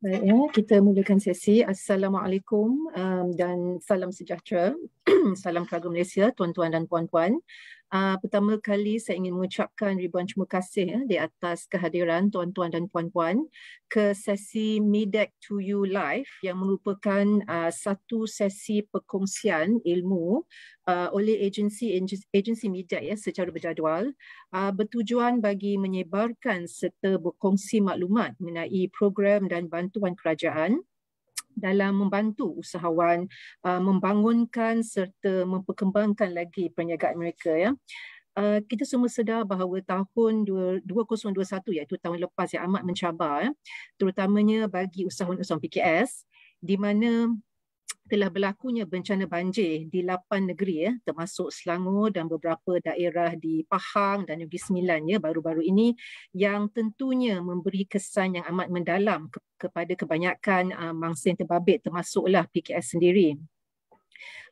Baik, ya, kita mulakan sesi. Assalamualaikum dan salam sejahtera. Salam keluarga Malaysia, tuan-tuan dan puan-puan. Pertama kali saya ingin mengucapkan ribuan terima kasih di atas kehadiran tuan-tuan dan puan-puan ke sesi MIDEC to You Live yang merupakan satu sesi perkongsian ilmu oleh agensi MIDEC secara berjadual, bertujuan bagi menyebarkan serta berkongsi maklumat mengenai program dan bantuan kerajaan dalam membantu usahawan membangunkan serta memperkembangkan lagi perniagaan mereka. Kita semua sedar bahawa tahun 2021 iaitu tahun lepas yang amat mencabar, terutamanya bagi usahawan-usahawan PKS, di mana telah berlakunya bencana banjir di 8 negeri termasuk Selangor dan beberapa daerah di Pahang dan Negeri Sembilan baru-baru ini, yang tentunya memberi kesan yang amat mendalam kepada kebanyakan mangsa yang terbabit termasuklah PKS sendiri.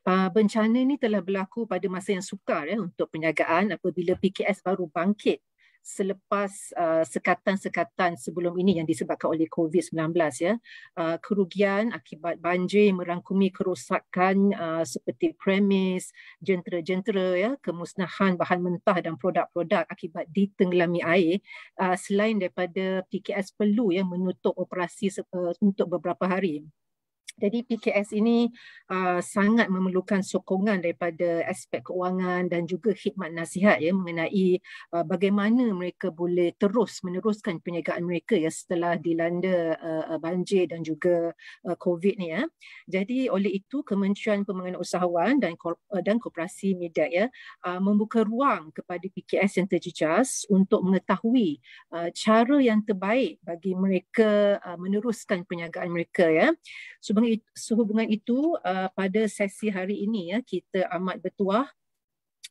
Bencana ini telah berlaku pada masa yang sukar untuk perniagaan apabila PKS baru bangkit selepas sekatan-sekatan sebelum ini yang disebabkan oleh COVID-19. Kerugian akibat banjir merangkumi kerosakan seperti premis, jentera-jentera, kemusnahan bahan mentah dan produk-produk akibat ditenggelami air. Selain daripada PKS perlu menutup operasi untuk beberapa hari. Jadi PKS ini sangat memerlukan sokongan daripada aspek keuangan dan juga khidmat nasihat mengenai bagaimana mereka boleh terus meneruskan perniagaan mereka setelah dilanda banjir dan juga COVID ni. Jadi oleh itu Kementerian Pembangunan Usahawan dan Koperasi MIDEC membuka ruang kepada PKS yang terjejas untuk mengetahui cara yang terbaik bagi mereka meneruskan perniagaan mereka. Sehubungan itu, pada sesi hari ini kita amat bertuah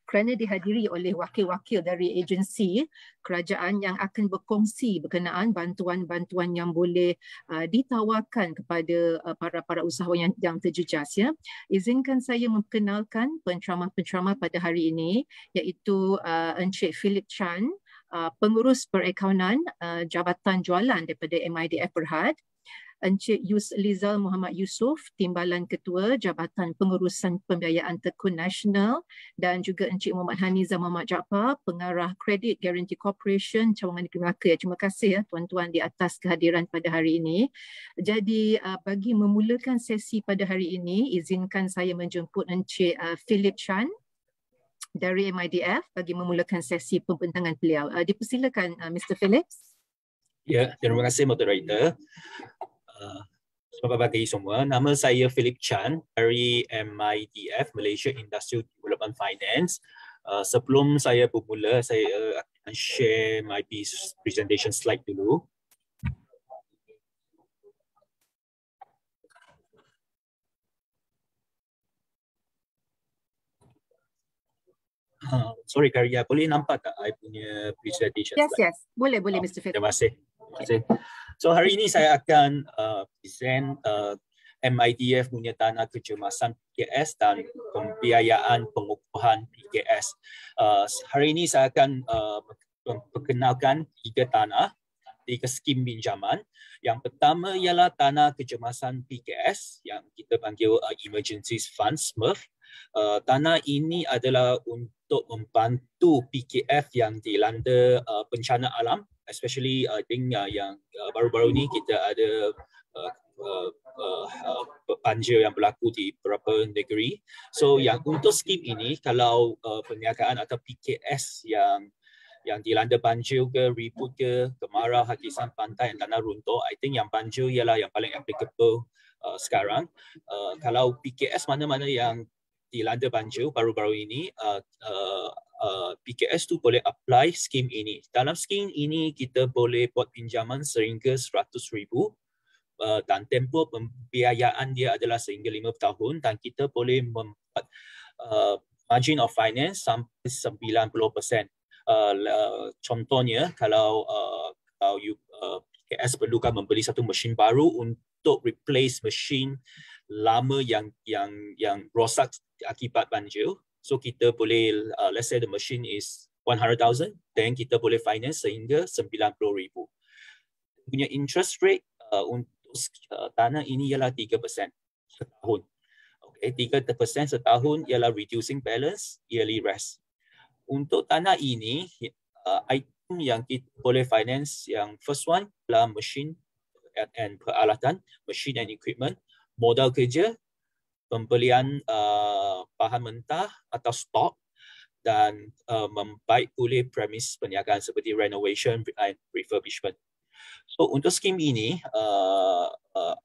kerana dihadiri oleh wakil-wakil dari agensi kerajaan yang akan berkongsi berkenaan bantuan-bantuan yang boleh ditawarkan kepada para usahawan yang terjejas. Izinkan saya memperkenalkan penceramah-penceramah pada hari ini, iaitu Encik Philip Chan, pengurus perakaunan Jabatan Jualan daripada MIDF Berhad, Encik Yuslizal Muhammad Yusof, Timbalan Ketua Jabatan Pengurusan Pembiayaan Tekun Nasional, dan juga Encik Muhammad Hanizah Muhammad Jaafar, Pengarah Credit Guarantee Corporation Cawangan Negeri Melaka. Terima kasih tuan-tuan di atas kehadiran pada hari ini. Jadi bagi memulakan sesi pada hari ini, izinkan saya menjemput Encik Philip Chan dari MIDF bagi memulakan sesi pembentangan beliau. Dipersilakan Mr. Phillips. Ya, terima kasih moderator. Selamat pagi semua. Nama saya Philip Chan dari MIDF, Malaysia Industrial Development Finance. Sebelum saya bermula, saya akan share my presentation slide dulu. Sorry Karya, boleh nampak tak I punya presentation slide? Yes. Boleh Mr. Philip. Terima kasih. So hari ini saya akan present MIDF punya tanah kecemasan PKS dan pembiayaan pengukuhan PKS. Hari ini saya akan memperkenalkan 3 tanah, 3 skim pinjaman. Yang pertama ialah tanah kecemasan PKS yang kita panggil Emergency Funds (SMEF). Tanah ini adalah untuk membantu PKF yang dilanda bencana alam, especially I think yang baru-baru ni kita ada banjir yang berlaku di beberapa negeri. So yang untuk skim ini, kalau perniagaan atau PKS yang dilanda banjir ke, ribut ke, kemarau, hakisan pantai dan tanah runtuh, I think yang banjir ialah yang paling applicable sekarang. Kalau PKS mana-mana yang dilanda banjir baru-baru ini, PKS tu boleh apply skim ini. Dalam skim ini kita boleh buat pinjaman sehingga 100,000 dan tempoh pembiayaan dia adalah sehingga 5 tahun dan kita boleh membuat margin of finance sampai 90%. Contohnya kalau PKS perlukan membeli satu mesin baru untuk replace mesin lama yang rosak akibat banjir. So kita boleh, let's say the machine is 100,000, then kita boleh finance sehingga 90,000. Punya interest rate untuk tanah ini ialah 3% setahun. Okay, 3% setahun ialah reducing balance, yearly rest. Untuk tanah ini, item yang kita boleh finance, yang first one adalah machine and peralatan, machine and equipment, modal kerja, pembelian bahan mentah atau stok, dan membaik pulih premis perniagaan seperti renovation and refurbishment. So untuk skim ini,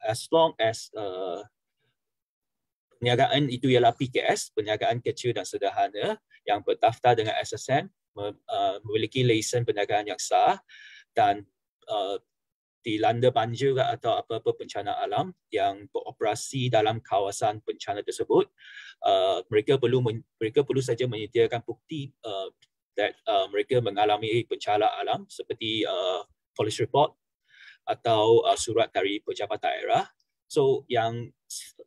as long as perniagaan itu ialah PKS, perniagaan kecil dan sederhana yang berdaftar dengan SSM, memiliki lesen perniagaan yang sah dan dilanda banjir atau apa-apa bencana alam yang beroperasi dalam kawasan bencana tersebut, mereka perlu saja menyediakan bukti that mereka mengalami bencana alam seperti police report atau surat dari pejabat daerah. So yang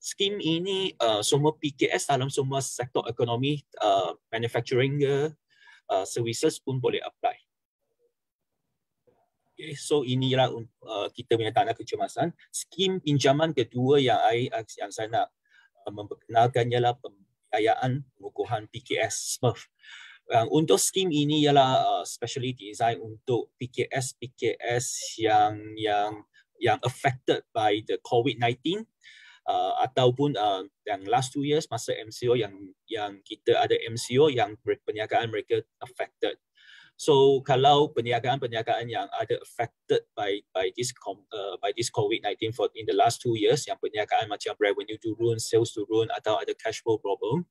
skim ini semua PKS dalam semua sektor ekonomi, manufacturing ke, services pun boleh apply. Okay, so inilah kita punya tanda kecemasan. Skim pinjaman kedua yang saya nak memperkenalkan ialah pembiayaan pengukuhan PKS SMERF. Untuk skim ini ialah specially design untuk PKS yang affected by the COVID-19 ataupun yang last 2 years masa MCO yang kita ada MCO yang perniagaan mereka affected. So kalau perniagaan yang ada affected by this COVID-19 in the last 2 years, yang perniagaan macam revenue turun, sales turun atau ada cash flow problem,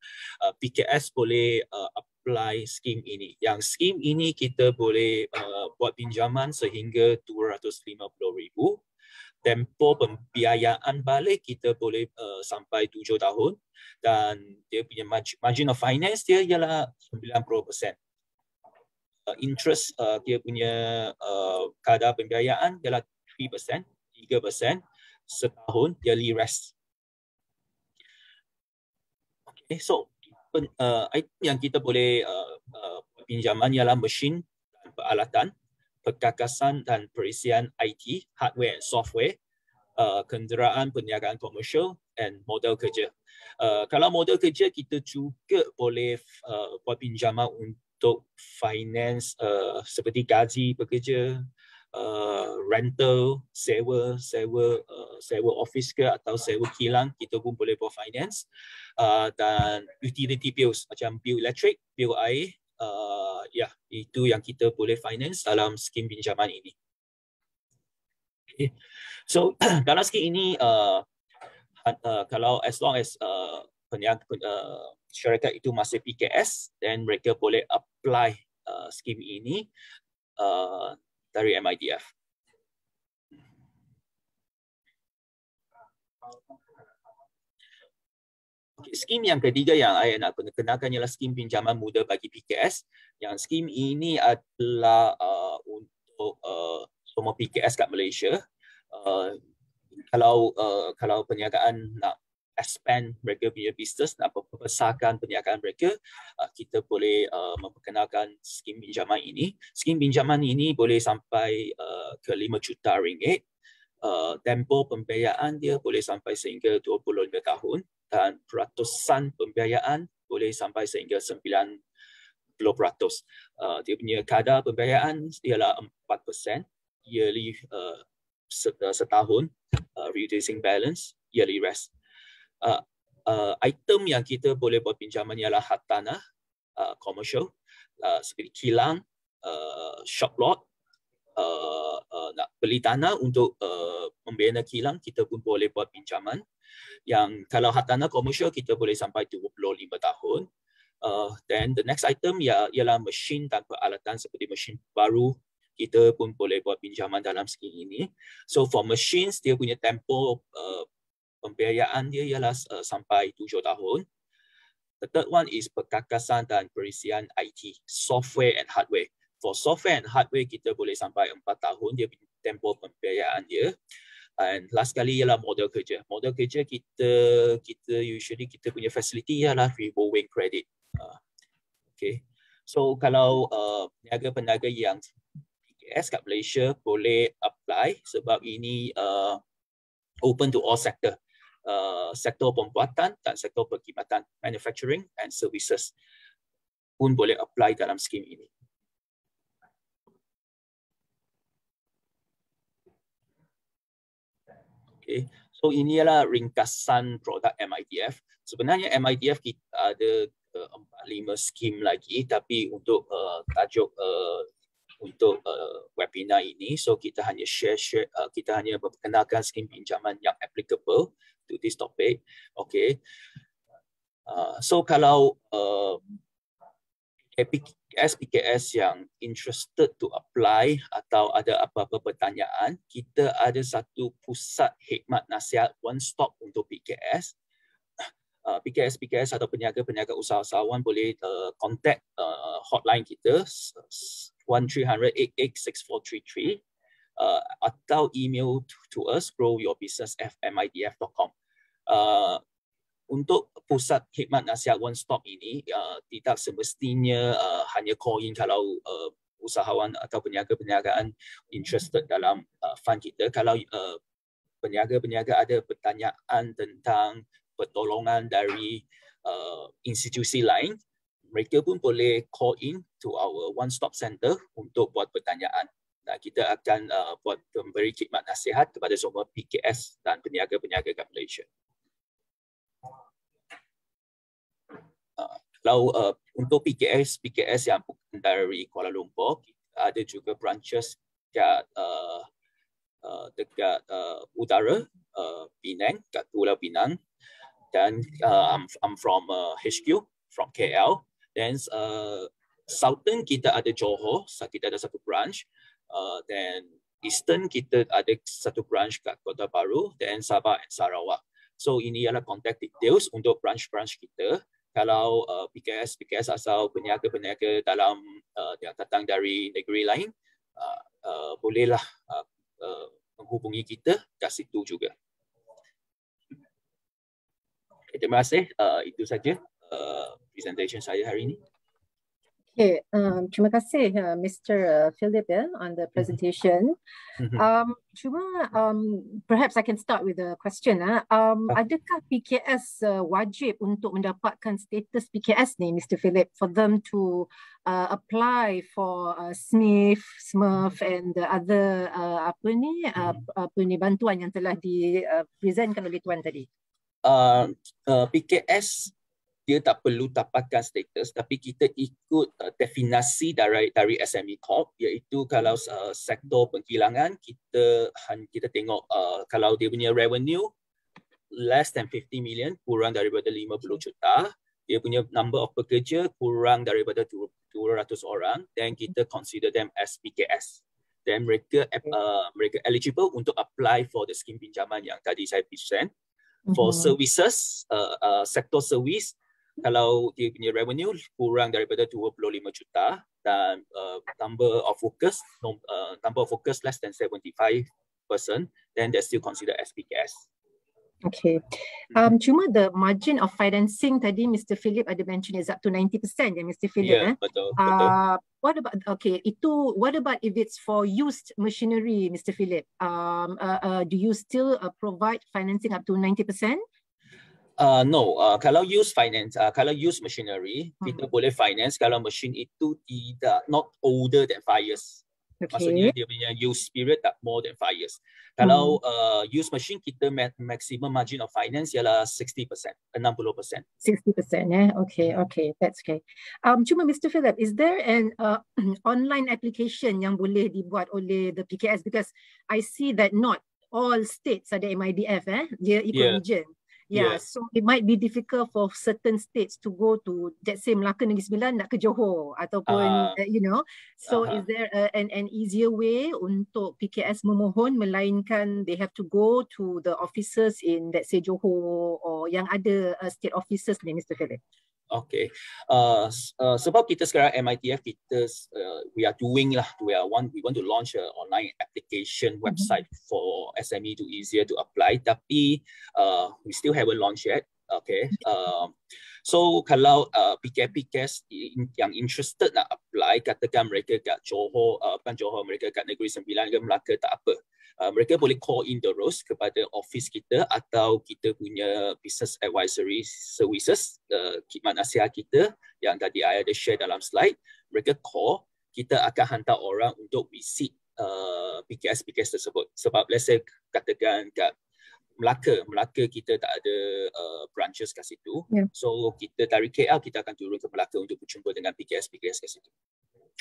PKS boleh apply skim ini. Yang skim ini kita boleh buat pinjaman sehingga 250,000. Tempoh pembiayaan balik kita boleh sampai 7 tahun dan dia punya margin of finance dia ialah 90%. Interest dia punya kadar pembiayaan ialah 3%, 3% setahun yearly rest. Okay, so item yang kita boleh pinjaman ialah mesin dan peralatan, perkakasan dan perisian IT, hardware and software, kenderaan perniagaan komersial and modal kerja. Kalau modal kerja kita juga boleh buat pinjaman untuk finance seperti gaji pekerja, rental, sewa office ke atau sewa kilang, kita pun boleh buat finance, dan utility bills macam bil elektrik, bil air, itu yang kita boleh finance dalam skim pinjaman ini. Okay. So dalam skim ini kalau as long as syarikat itu masih PKS, then mereka boleh apply skim ini dari MIDF. Okay, skim yang ketiga yang saya nak kenalkan ialah skim pinjaman muda bagi PKS. Yang skim ini adalah untuk semua PKS kat Malaysia. Kalau perniagaan nak expand mereka punya bisnes, nak membesarkan perniagaan mereka, kita boleh memperkenalkan skim pinjaman ini. Skim pinjaman ini boleh sampai ke 5 juta ringgit. Tempoh pembiayaan dia boleh sampai sehingga 25 tahun dan peratusan pembiayaan boleh sampai sehingga 90%. Dia punya kadar pembiayaan ialah 4%, yearly setahun, reducing balance, yearly rest. Item yang kita boleh buat pinjaman ialah hartanah, commercial, seperti kilang, shop lot, nak beli tanah untuk membina kilang, kita pun boleh buat pinjaman. Yang kalau hartanah commercial kita boleh sampai 25 tahun. Then the next item ialah mesin dan peralatan seperti mesin baru, kita pun boleh buat pinjaman dalam skim ini. So for machines, dia punya tempoh pembiayaan dia ialah sampai 7 tahun. The third one is perkakasan dan perisian IT, software and hardware. For software and hardware kita boleh sampai 4 tahun dia punya tempoh pembiayaan dia. And last kali ialah modal kerja. Modal kerja kita usually kita punya facility ialah revolving credit. Okay. So kalau peniaga-peniaga yang PKS kat Malaysia boleh apply sebab ini open to all sector. Sektor pembuatan dan sektor perkhidmatan, manufacturing and services pun boleh apply dalam skim ini. Okay. So ini adalah ringkasan produk MIDF. Sebenarnya MIDF kita ada 4-5 skim lagi, tapi untuk tajuk untuk webinar ini, so kita hanya kita hanya memperkenalkan skim pinjaman yang applicable to this topic. Okay. So kalau PKS yang interested to apply atau ada apa-apa pertanyaan, kita ada satu pusat khidmat nasihat one stop untuk PKS. PKS atau peniaga-peniaga usahawan boleh contact hotline kita 1300-886433 atau email to us growyourbusiness@midf.com. Untuk pusat khidmat nasihat one stop ini tidak semestinya hanya call in kalau usahawan atau peniaga-peniagaan interested dalam fund kita. Kalau peniaga-peniaga ada pertanyaan tentang pertolongan dari institusi lain, mereka pun boleh call in to our one stop center untuk buat pertanyaan. Nah, kita akan buat memberi khidmat nasihat kepada semua PKS dan peniaga-peniaga kat Malaysia. Kalau untuk PKS yang bukan dari Kuala Lumpur, ada juga branches dekat utara Penang, kat Pulau Pinang, dan I'm from HQ from KL. Then Southern kita ada Johor, kita ada satu branch. Then Eastern kita ada satu branch kat Kota Baru, dan Sabah dan Sarawak. So ini adalah contact details untuk branch-branch kita. Kalau PKS asal peniaga-peniaga dalam yang datang dari negeri lain, bolehlah menghubungi kita kat situ juga. Okay, terima kasih. Itu saja presentation saya hari ini. Okay, terima kasih Mr. Philip on the presentation. Perhaps I can start with a question. Adakah PKS wajib untuk mendapatkan status PKS ni, Mr. Philip, for them to apply for SMIF and the other bantuan yang telah dipresentkan oleh Tuan tadi? PKS dia tak perlu dapatkan status, tapi kita ikut definasi dari SME Corp, iaitu kalau sektor pengkilangan kita tengok kalau dia punya revenue less than 50 million, kurang daripada 50 juta, dia punya number of pekerja kurang daripada 200 orang, dan kita consider them as PKS. Dan mereka eligible untuk apply for the scheme pinjaman yang tadi saya present. For services, sektor service, kalau dia punya revenue kurang daripada 25 juta dan number of workers less than 75%, then they still consider as PKS. Okay. Cuma the margin of financing tadi Mr. Philip ada mention is up to 90%, ya Mr. Philip. Yeah, betul. What about what about if it's for used machinery, Mr. Philip? Do you still provide financing up to 90%? No, kalau use machinery, kita boleh finance kalau machine itu not older than 5 years. Okay. Maksudnya dia punya use period tak more than 5 years. Kalau use machine, kita maximum margin of finance ialah 60%, 60%. 60%, okay, that's okay. Cuma Mr. Philip, is there an online application yang boleh dibuat oleh the PKS? Because I see that not all states ada MIDF, dia ikut region. Yeah, so it might be difficult for certain states to go to, let's say Melaka Negeri Sembilan nak ke Johor ataupun so is there an easier way untuk PKS memohon, melainkan they have to go to the offices in, let's say, Johor or yang ada state offices ni, Mr. Philip? Okay, sebab kita sekarang MIDF we want to launch an online application website for SME to easier to apply, tapi we still haven't launched yet. Okay, so kalau PKS yang interested nak apply, katakan mereka kat Johor, bukan Johor, mereka kat Negeri Sembilan ke Melaka, tak apa. mereka boleh call in terus kepada office kita atau kita punya business advisory services, khidmat nasihat kita yang tadi I ada share dalam slide. Mereka call, kita akan hantar orang untuk visit PKS tersebut. Sebab let's say katakan kat Melaka kita tak ada branches kat situ. So kita dari KL kita akan turun ke Melaka untuk berjumpa dengan PKS kat situ.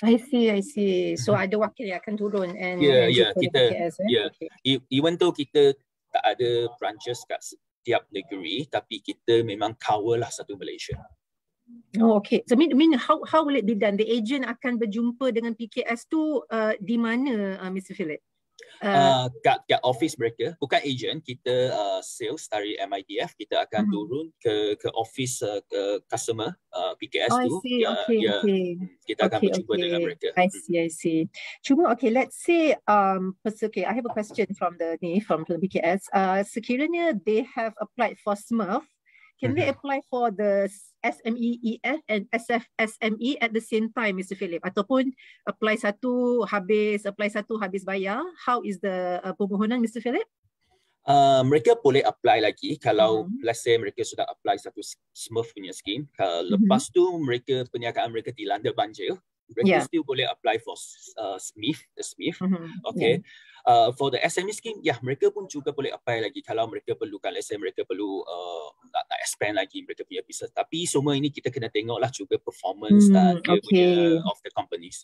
I see. So ada wakil yang akan turun and kita PKS, Okay. Even though kita tak ada branches kat setiap negeri, tapi kita memang cover lah satu Malaysia. Oh, okay. So mean how will it be done? The agent akan berjumpa dengan PKS tu di mana, Mr. Philip? Kat office mereka, bukan agent, kita sales dari MIDF, kita akan turun ke office ke customer PKS tu. Okay. Kita akan berjumpa dengan mereka. I see. Cuma let's say I have a question from the PKS. Sekiranya they have applied for SMERF, can they apply for the SMEEF and SFSME at the same time, Mr. Philip? Ataupun apply satu habis bayar? How is the permohonan, Mr. Philip? Mereka boleh apply lagi kalau let's say mereka sudah apply satu SMERF punya scheme. Lepas tu perniagaan mereka dilanda banjir, mereka still boleh apply for SMEF. Okay. For the SME scheme, mereka pun juga boleh apply lagi kalau mereka perlukan, let's say mereka perlu nak expand lagi mereka punya business. Tapi semua ini kita kena tengoklah juga performance dan dia punya of the companies.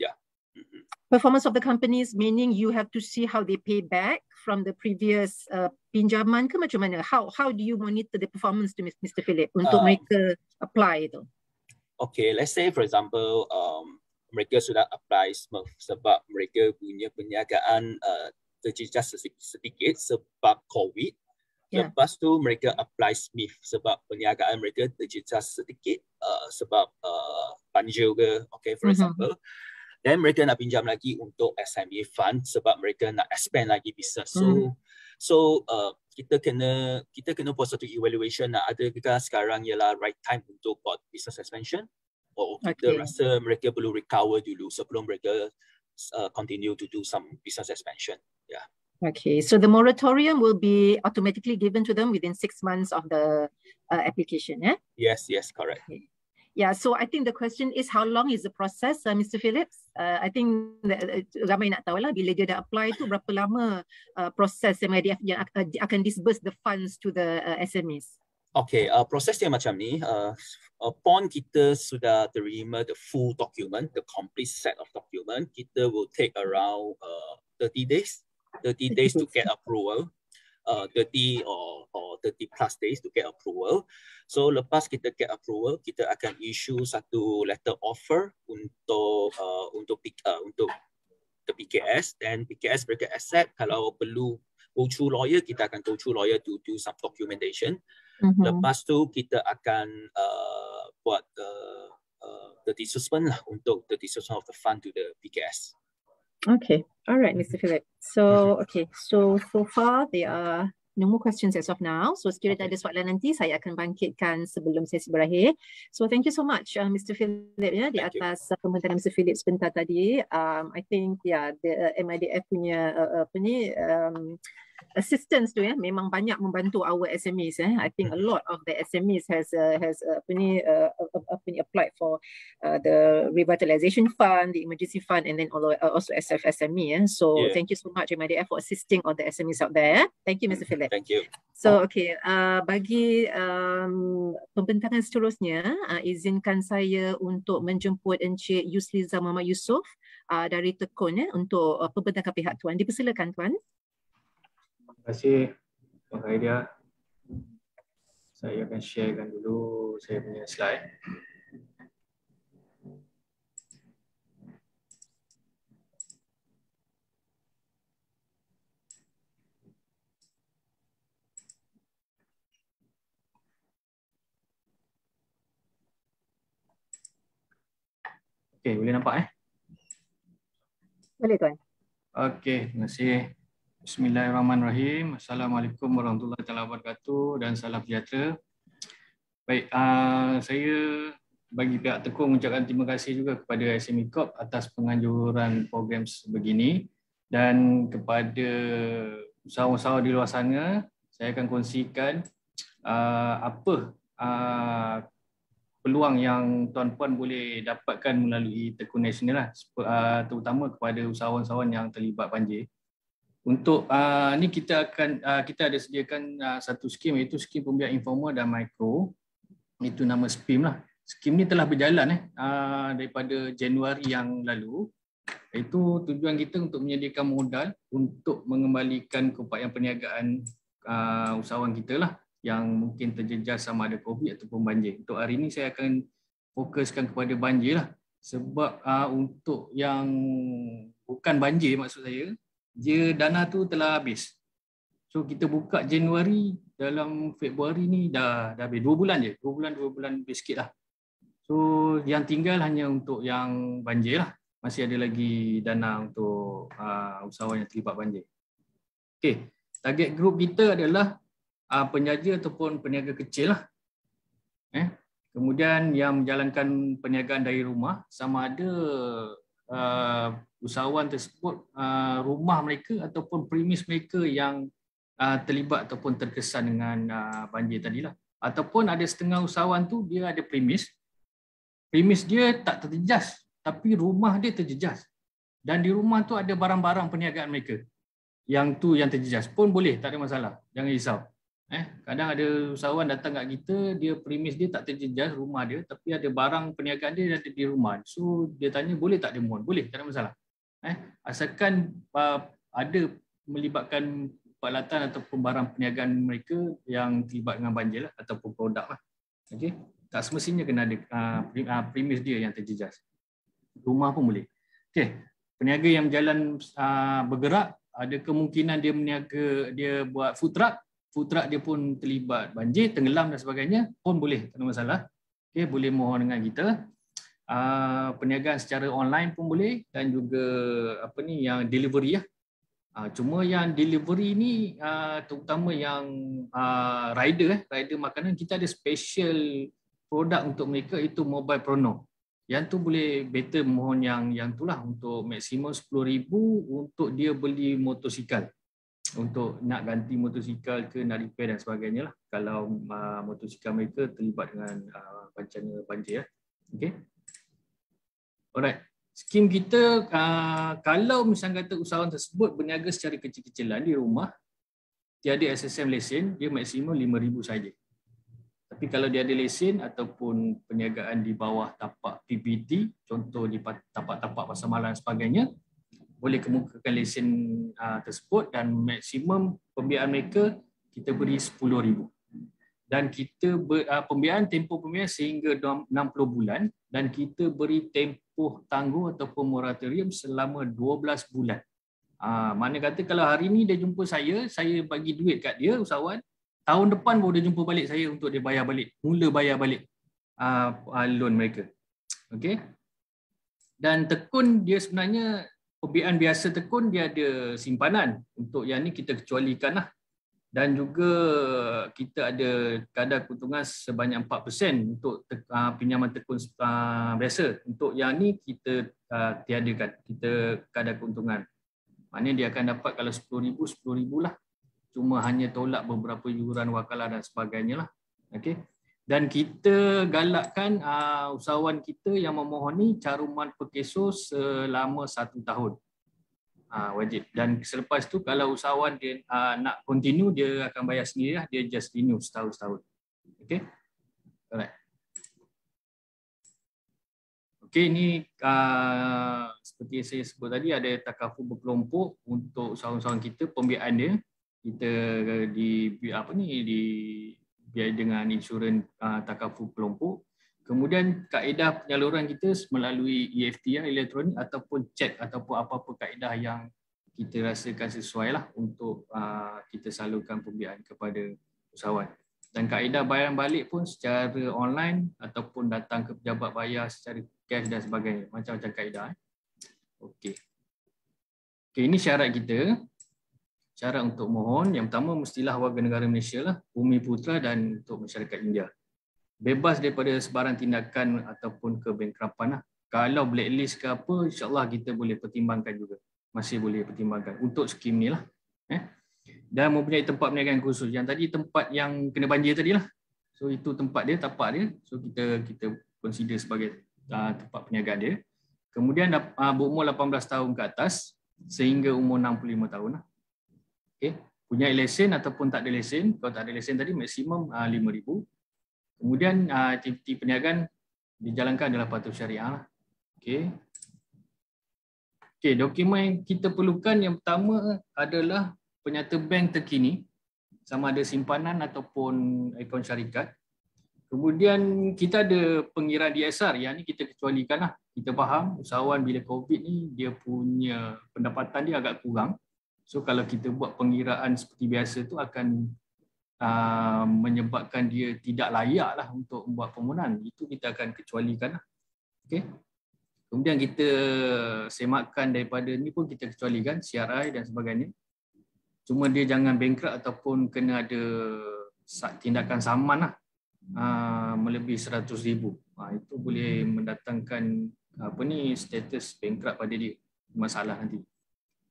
Performance of the companies meaning you have to see how they pay back from the previous pinjaman ke macam mana? How do you monitor the performance to Mr. Philip untuk mereka apply itu? Okay, let's say for example mereka sudah apply SMERF sebab mereka punya perniagaan terjejas sedikit sebab COVID. Lepas tu mereka apply SMEF sebab perniagaan mereka terjejas sedikit sebab banjir ke, okay, for example. Dan mereka nak pinjam lagi untuk SME fund sebab mereka nak expand lagi business. So kita kena buat satu evaluation, adakah sekarang ialah right time untuk buat business expansion, kita rasa mereka perlu recover dulu sebelum mereka continue to do some business expansion. Okay, so the moratorium will be automatically given to them within 6 months of the application, Yes, correct. Okay. So I think the question is how long is the process, Mr. Phillips? I think ramai nak tahu lah bila dia dah apply tu berapa lama proses MIDF yang akan disburse the funds to the SMEs. Okay, proses dia macam ni. Upon kita sudah terima the full document, the complete set of document, kita will take around 30 days to get approval. 30 or 30 plus days to get approval. So lepas kita get approval, kita akan issue satu letter offer untuk the PKS, dan PKS mereka accept. Kalau perlu go through lawyer, kita akan go through lawyer to do some documentation. Lepas tu kita akan buat the disbursement lah untuk the disbursement of the fund to the PKS. Okay, all right, Mr. Philip. So, so far there are no more questions as of now. So sekiranya ada soalan nanti, saya akan bangkitkan sebelum sesi berakhir. So thank you so much, Mr. Philip, di atas pembentaran Mr. Philip sebentar tadi. I think the MIDF punya assistance tu memang banyak membantu our SMEs. I think a lot of the SMEs has applied for the revitalization fund, the emergency fund, and then also SFSME. So thank you so much MIDF for assisting all the SMEs out there. Thank you, Mr. Philip. Thank you. So bagi pembentaran seterusnya, izinkan saya untuk menjemput Encik Yusliza Muhammad Yusof dari Tekun untuk pembentaran pihak tuan. Dipersilakan tuan. Terima kasih Tuan Khairia. Saya akan sharekan dulu saya punya slide. Okey, boleh nampak Boleh tuan. Okey, terima kasih. Bismillahirrahmanirrahim. Assalamualaikum warahmatullahi wabarakatuh dan salam sejahtera. Baik, saya bagi pihak Tekun mengucapkan terima kasih juga kepada SME Corp atas penganjuran program sebegini Dan kepada usahawan-usahawan di luar sana, saya akan kongsikan apa peluang yang tuan-puan boleh dapatkan melalui Tekun Nasional lah, terutama kepada usahawan-usahawan yang terlibat banjir. Untuk ni kita ada sediakan satu skim, iaitu skim pembiayaan informal dan mikro. Itu nama SPIM lah. Skim ni telah berjalan daripada Januari yang lalu. Itu tujuan kita untuk menyediakan modal untuk mengembalikan keupayaan perniagaan usahawan kita lah yang mungkin terjejas sama ada COVID ataupun banjir. Untuk hari ini saya akan fokuskan kepada banjir lah. Sebab untuk yang bukan banjir, maksud saya, dia dana tu telah habis. So kita buka Januari, dalam Februari ni dah habis 2 bulan je. 2 bulan lebih sikit lah. So yang tinggal hanya untuk yang banjir lah. Masih ada lagi dana untuk usahawan yang terlibat banjir. Okey, target group kita adalah penjaja ataupun peniaga kecil lah. Kemudian yang menjalankan perniagaan dari rumah, sama ada usahawan tersebut rumah mereka ataupun premis mereka yang terlibat ataupun terkesan dengan banjir tadilah. Ataupun ada setengah usahawan tu dia ada premis dia tak terjejas, tapi rumah dia terjejas. Dan di rumah tu ada barang-barang perniagaan mereka. Yang tu yang terjejas pun boleh, tak ada masalah. Jangan risau. Kadang ada usahawan datang kat kita, dia premis dia tak terjejas rumah dia, tapi ada barang perniagaan dia ada di rumah. So dia tanya boleh tak dia mohon? Boleh, tak ada masalah. Asalkan ada melibatkan peralatan ataupun barang perniagaan mereka yang terlibat dengan banjir lah, ataupun produk lah. Okay? Tak semestinya kena ada premis dia yang terjejas. Rumah pun boleh. Okay. Peniaga yang berjalan bergerak, ada kemungkinan dia buat food truck dia pun terlibat banjir, tenggelam dan sebagainya pun boleh, tak ada masalah. Okay, boleh mohon dengan kita. Perniagaan secara online pun boleh, dan juga yang delivery lah. Cuma yang delivery ni terutama yang rider makanan, kita ada special produk untuk mereka, itu Mobile Prono. Yang tu boleh better mohon yang tu lah, untuk maksimum 10,000 untuk dia beli motosikal. Untuk nak ganti motosikal ke nak repair dan sebagainya lah, kalau motosikal mereka terlibat dengan bencana banjir. Okay. Alright. Skim kita, kalau misalnya kata usahawan tersebut berniaga secara kecil-kecilan di rumah, tiada SSM lesen, dia maksimum 5,000 saja. Tapi kalau dia ada lesen ataupun perniagaan di bawah tapak PPT, contoh di tapak-tapak pasar malam dan sebagainya, boleh kemukakan lesen tersebut, dan maksimum pembiayaan mereka kita beri 10,000. Dan kita tempoh pembiayaan sehingga 60 bulan, dan kita beri tempoh tangguh ataupun moratorium selama 12 bulan. Mana kata kalau hari ni dia jumpa saya bagi duit kat dia usahawan, tahun depan baru dia jumpa balik saya untuk dia bayar balik, mula bayar balik loan mereka. Okey. Dan tekun dia sebenarnya, pembiayaan biasa tekun dia ada simpanan. Untuk yang ni kita kecualikan lah. Dan juga kita ada kadar keuntungan sebanyak 4% untuk pinjaman tekun biasa. Untuk yang ni kita tiadakan, kita kadar keuntungan. Maknanya dia akan dapat kalau 10,000 lah. Cuma hanya tolak beberapa yuran wakalah dan sebagainya lah. Okay. Dan kita galakkan usahawan kita yang memohon ni caruman perkeso selama 1 tahun. Wajib. Dan selepas tu kalau usahawan dia nak continue, dia akan bayar sendiri lah. Dia just renew setahun. Okay. Alright. Okay, ni seperti yang saya sebut tadi, ada takaful berkelompok untuk usahawan-usahawan kita, pembiayaan dia. Kita dibiayai dengan insurans takaful kelompok. Kemudian kaedah penyaluran kita melalui EFT elektronik ataupun cek ataupun apa-apa kaedah yang kita rasakan sesuai lah untuk kita salurkan pembiayaan kepada usahawan. Dan kaedah bayaran balik pun secara online ataupun datang ke pejabat bayar secara cash dan sebagainya. Macam-macam kaedah. Okey. Okey, ini syarat kita. Syarat untuk mohon, yang pertama mestilah warga negara Malaysia lah, Bumi Putra, dan untuk masyarakat India. Bebas daripada sebarang tindakan ataupun kebankrapan lah. Kalau blacklist ke apa, insyaAllah kita boleh pertimbangkan juga. masih boleh pertimbangkan untuk skim ni lah. Dan mempunyai tempat perniagaan khusus. Yang tadi tempat yang kena banjir tadi lah. So itu tempat dia, tapak dia. So kita consider sebagai tempat perniagaan dia. Kemudian berumur 18 tahun ke atas sehingga umur 65 tahun lah. Okay. Punya lesen ataupun tak ada lesen. Kalau tak ada lesen tadi maksimum RM5,000. Kemudian aktiviti perniagaan dijalankan adalah patuh syariah lah. Okay. Okay, dokumen yang kita perlukan yang pertama adalah penyata bank terkini, sama ada simpanan ataupun akaun syarikat. Kemudian kita ada pengiraan DSR, yang ni kita kecualikan lah. Kita faham usahawan bila COVID ni dia punya pendapatan dia agak kurang. So kalau kita buat pengiraan seperti biasa tu akan menyebabkan dia tidak layak lah untuk membuat permohonan. Itu kita akan kecualikan lah. Okay. Kemudian kita semakkan daripada ni pun kita kecualikan CRI dan sebagainya. Cuma dia jangan bankrupt ataupun kena ada tindakan saman lah, melebihi RM100,000. Itu boleh mendatangkan status bankrupt pada dia, masalah nanti.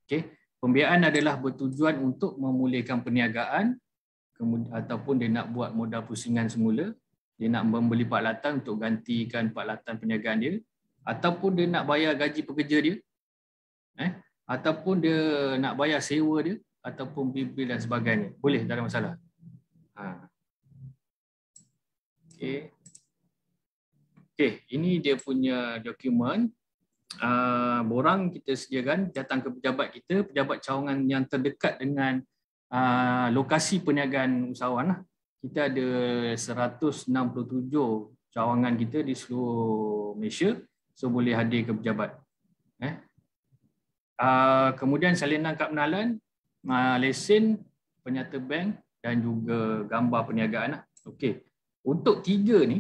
Okay. Pembiayaan adalah bertujuan untuk memulihkan perniagaan ataupun dia nak buat modal pusingan semula, dia nak membeli peralatan untuk gantikan peralatan perniagaan dia, ataupun dia nak bayar gaji pekerja dia, ataupun dia nak bayar sewa dia, ataupun bil dan sebagainya. Boleh, tak ada masalah. Okey, ini dia punya dokumen. Borang kita sediakan datang ke pejabat cawangan yang terdekat dengan lokasi perniagaan usahawan lah. Kita ada 167 cawangan kita di seluruh Malaysia. So boleh hadir ke pejabat. Kemudian salinan kad pengenalan, lesen, penyata bank dan juga gambar perniagaan lah. Okey. Untuk 3 ni,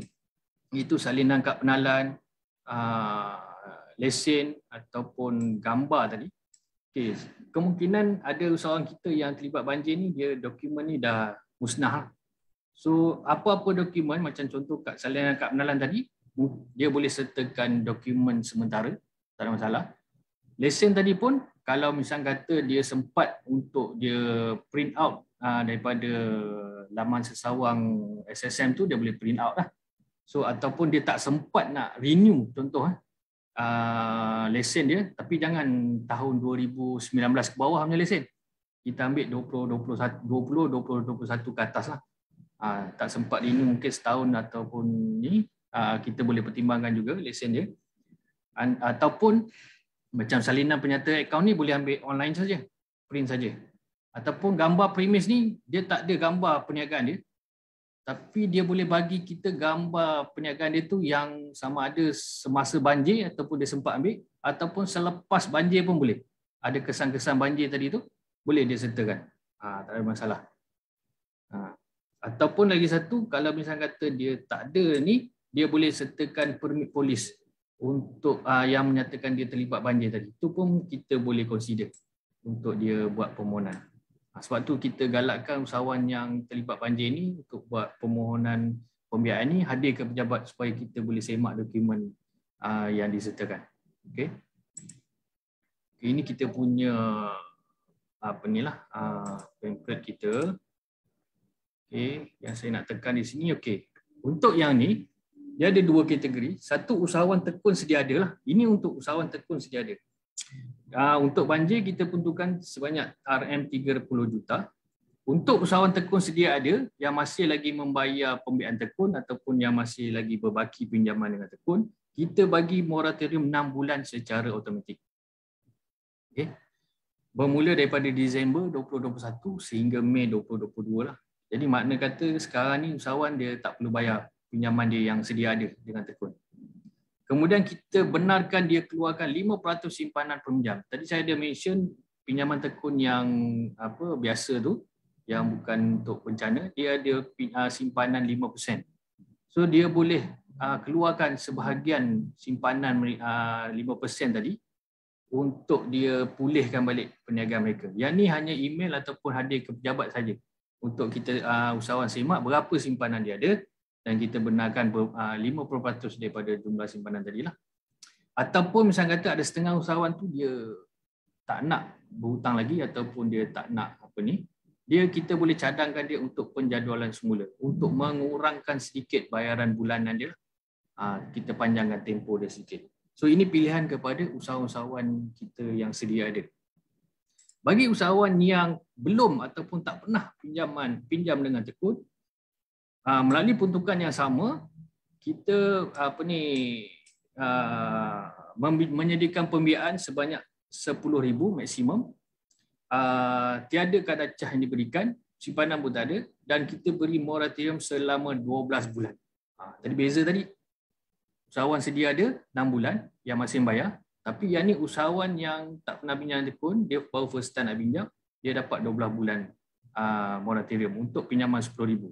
itu salinan kad pengenalan, lesen ataupun gambar tadi. Okey, kemungkinan ada usahawan kita yang terlibat banjir ni, dia dokumen ni dah musnah. So apa-apa dokumen macam contoh salinan kad pengenalan tadi, dia boleh sertakan dokumen sementara, tak ada masalah. Lesen tadi pun kalau misal kata dia sempat untuk dia print out daripada laman sesawang SSM tu, dia boleh print out lah. So ataupun dia tak sempat nak renew contoh lesen dia, tapi jangan tahun 2019 ke bawah punya lesen. Kita ambil 2021 ke atas lah. Tak sempat renew mungkin setahun ataupun ni, kita boleh pertimbangkan juga lesen dia. Ataupun macam salinan penyata akaun ni boleh ambil online saja, print saja. Ataupun gambar premis ni dia tak ada gambar perniagaan dia, tapi dia boleh bagi kita gambar perniagaan dia tu yang sama ada semasa banjir ataupun dia sempat ambil, ataupun selepas banjir pun boleh. Ada kesan-kesan banjir tadi tu boleh dia sertakan. Tak ada masalah. Ataupun lagi satu, kalau misalnya kata dia tak ada ni, dia boleh sertakan permit polis untuk yang menyatakan dia terlibat banjir tadi. Itu pun kita boleh consider untuk dia buat permohonan. Sebab tu kita galakkan usahawan yang terlibat banjir ni untuk buat permohonan pembiayaan ni hadir ke pejabat supaya kita boleh semak dokumen yang disertakan. Okey. Ini kita punya pamphlet kita. Okey, yang saya nak tekan di sini. Okey. Untuk yang ni dia ada 2 kategori. Satu, usahawan tekun sedia ada lah. Ini untuk usahawan tekun sedia ada. Untuk banjir kita peruntukkan sebanyak RM30 juta. Untuk usahawan tekun sedia ada yang masih lagi membayar pembiayaan tekun ataupun yang masih lagi berbaki pinjaman dengan tekun, kita bagi moratorium 6 bulan secara automatik. Okay. Bermula daripada Disember 2021 sehingga Mei 2022 lah. Jadi makna kata sekarang ni usahawan dia tak perlu bayar pinjaman dia yang sedia ada dengan tekun. Kemudian kita benarkan dia keluarkan 5% simpanan peminjam. Tadi saya ada mention pinjaman tekun yang biasa tu, yang bukan untuk bencana, dia ada simpanan 5%. So dia boleh keluarkan sebahagian simpanan 5% tadi untuk dia pulihkan balik perniagaan mereka. Yang ni hanya email ataupun hadir ke pejabat saja untuk kita usahawan semak berapa simpanan dia ada, dan kita benarkan 50% daripada jumlah simpanan tadilah. Ataupun misalnya kata ada setengah usahawan tu dia tak nak berhutang lagi ataupun dia tak nak kita boleh cadangkan dia untuk penjadualan semula untuk mengurangkan sedikit bayaran bulanan dia. Kita panjangkan tempoh dia sedikit. So ini pilihan kepada usahawan-usahawan kita yang sedia ada. Bagi usahawan yang belum ataupun tak pernah pinjam dengan tekun, melalui peruntukan yang sama, kita menyediakan pembiayaan sebanyak 10,000 maksimum. Tiada kadar cah yang diberikan, simpanan pun tak ada, dan kita beri moratorium selama 12 bulan. Tadi beza tadi. Usahawan sedia ada 6 bulan yang masih bayar, tapi yang ni usahawan yang tak pernah pinjam tekun, dia baru first time nak pinjam, dia dapat 12 bulan moratorium untuk pinjaman 10,000.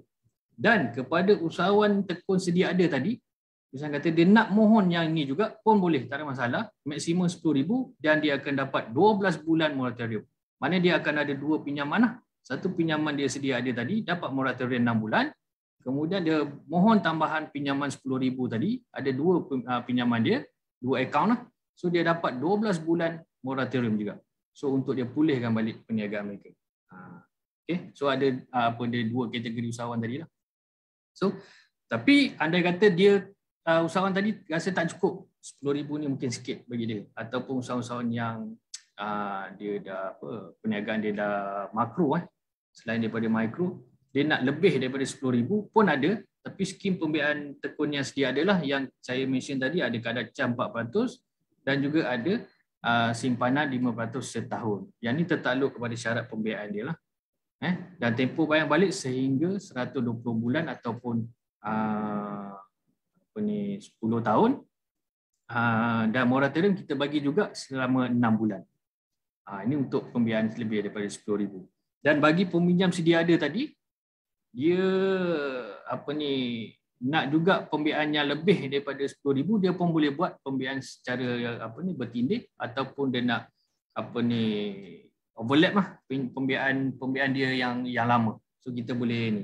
Dan kepada usahawan tekun sedia ada tadi, misalnya kata dia nak mohon yang ini juga pun boleh, tak ada masalah, maksimum 10,000 dan dia akan dapat 12 bulan moratorium. Mana dia akan ada dua pinjaman lah. Satu pinjaman dia sedia ada tadi, dapat moratorium 6 bulan. Kemudian dia mohon tambahan pinjaman 10,000 tadi, ada dua pinjaman dia, dua akaun lah. So dia dapat 12 bulan moratorium juga. So untuk dia pulihkan balik perniagaan mereka. Okay. So ada dia dua kategori usahawan tadi lah. So tapi andai kata dia usahawan tadi rasa tak cukup, 10,000 ni mungkin sikit bagi dia. Ataupun usahawan yang dia dah perniagaan dia dah makro, selain daripada mikro, dia nak lebih daripada 10,000 pun ada, tapi skim pembiayaan tekun yang sedia adalah yang saya mention tadi, ada kadar cam 4% dan juga ada simpanan 5% setahun. Yang ini tertakluk kepada syarat pembiayaan dia lah. Dan tempoh bayar balik sehingga 120 bulan ataupun 10 tahun. Dan moratorium kita bagi juga selama 6 bulan. Ini untuk pembiayaan lebih daripada 10,000. Dan bagi peminjam sedia ada tadi, dia nak juga pembiayaan yang lebih daripada 10,000, dia pun boleh buat pembiayaan secara bertindih, ataupun dia nak overlap lah pembiayaan dia yang lama. So kita boleh ni.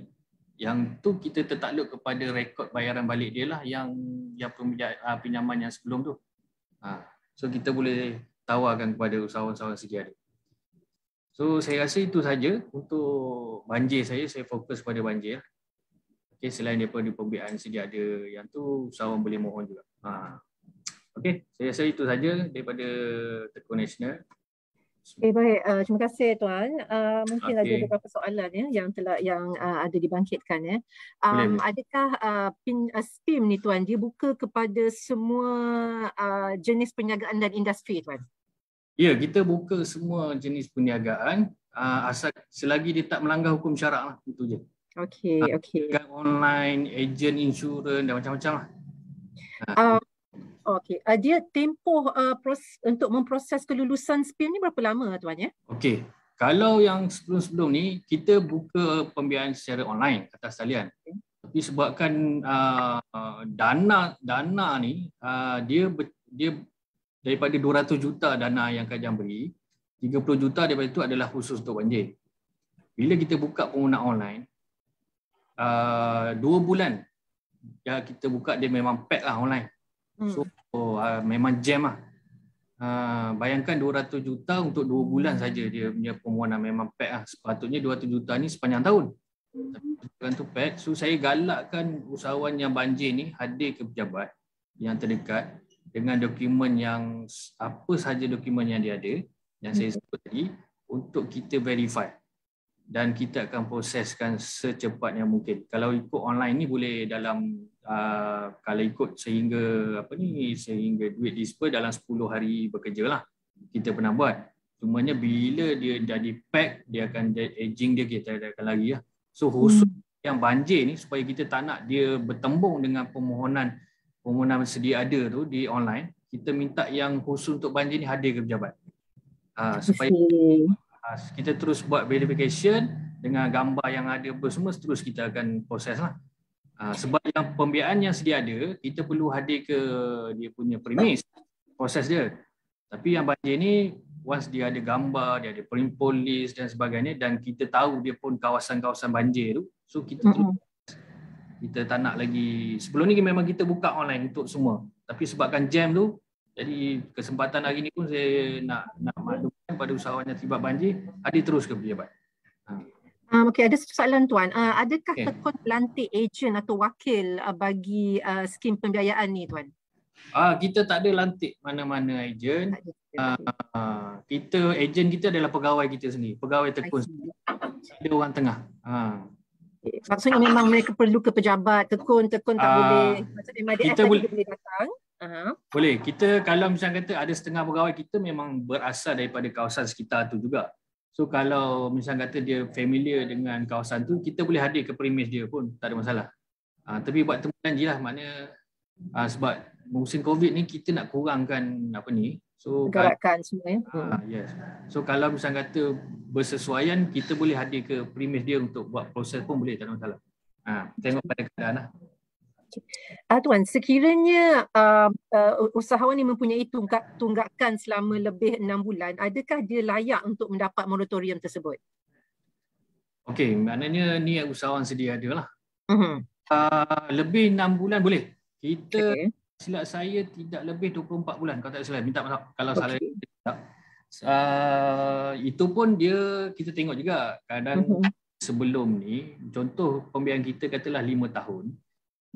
Yang tu kita tertakluk kepada rekod bayaran balik dia lah yang pinjaman yang sebelum tu. So kita boleh tawarkan kepada usahawan-usahawan sedia ada. So saya rasa itu saja untuk banjir saya fokus pada banjir. Okay, selain daripada pembiayaan sedia ada yang tu, usahawan boleh mohon juga. Okay, saya rasa itu saja daripada Tekun Nasional. Baik, terima kasih Tuan. Mungkin ada beberapa soalan yang ada dibangkitkan. Adakah SPIM ni Tuan, dia buka kepada semua jenis perniagaan dan industri Tuan? Ya, kita buka semua jenis perniagaan asal selagi dia tak melanggar hukum syarak lah, itu je. Okey. Online, ejen insurans dan macam-macam lah. Okey, dia tempoh untuk memproses kelulusan SPIM ni berapa lama Tuan ya? Okey, kalau yang sebelum-sebelum ni kita buka pembiayaan secara online atas talian. Tapi sebabkan dana ni dia daripada 200 juta dana yang Kajang beri, 30 juta daripada itu adalah khusus untuk banjir. Bila kita buka penggunaan online, 2 bulan kita buka, dia memang pack lah online. So memang jam lah. Bayangkan 200 juta untuk 2 bulan saja dia punya permohonan, memang pack lah. Sepatutnya 200 juta ni sepanjang tahun. Tapi tu pack. So saya galakkan usahawan yang banjir ni hadir ke pejabat yang terdekat dengan dokumen yang apa sahaja dokumen yang dia ada, yang saya sebut tadi, untuk kita verify. Dan kita akan proseskan secepatnya mungkin. Kalau ikut online ni boleh dalam kalau ikut sehingga sehingga duit disper dalam 10 hari bekerja lah. Kita pernah buat. Cumanya bila dia dah di pack, dia akan aging dia, kita akan lagi lah. So khusus yang banjir ni, supaya kita tak nak dia bertembung dengan permohonan sedia ada tu di online, kita minta yang khusus untuk banjir ni hadir ke pejabat. Supaya kita terus buat verification dengan gambar yang ada apa semua, terus kita akan proses lah. Sebab yang pembiayaan yang sedia ada, kita perlu hadir ke dia punya premis, proses dia. Tapi yang banjir ni, once dia ada gambar, dia ada polis dan sebagainya, dan kita tahu dia pun kawasan-kawasan banjir tu, so kita terus, kita tak nak lagi. Sebelum ni memang kita buka online untuk semua, tapi sebabkan jam tu, jadi kesempatan hari ni pun saya nak maklumkan pada usahawan yang terlibat banjir, dia terus ke pejabat. Okey, ada satu soalan Tuan. Adakah Okey. Tekun melantik ejen atau wakil bagi skim pembiayaan ni Tuan? Kita tak ada lantik mana-mana ejen. Ejen kita adalah pegawai kita sendiri, pegawai Tekun. Ada orang tengah. Maksudnya memang mereka perlu ke pejabat Tekun tak boleh, maksudnya MIDF kita boleh datang. Boleh. Kita kalau misalnya kata ada setengah pegawai kita memang berasal daripada kawasan sekitar tu juga. So kalau misalnya kata dia familiar dengan kawasan tu, kita boleh hadir ke premis dia pun, tak ada masalah. Tapi buat temu janji lah, maknanya sebab musim COVID ni kita nak kurangkan so gerakan semua yes. So kalau misalnya kata bersesuaian, kita boleh hadir ke premis dia untuk buat proses pun boleh, tak ada masalah. Tengok pada keadaan lah. Tuan, sekiranya usahawan ini mempunyai tunggakan selama lebih 6 bulan, adakah dia layak untuk mendapat moratorium tersebut? Okey, maknanya ni usahawan sedia ada lah. Lebih 6 bulan boleh. Kita silap saya tidak lebih 24 bulan kalau tak salah. Minta maaf kalau salah. Itu pun kita tengok juga kadang sebelum ni, contoh pembiayaan kita katalah 5 tahun.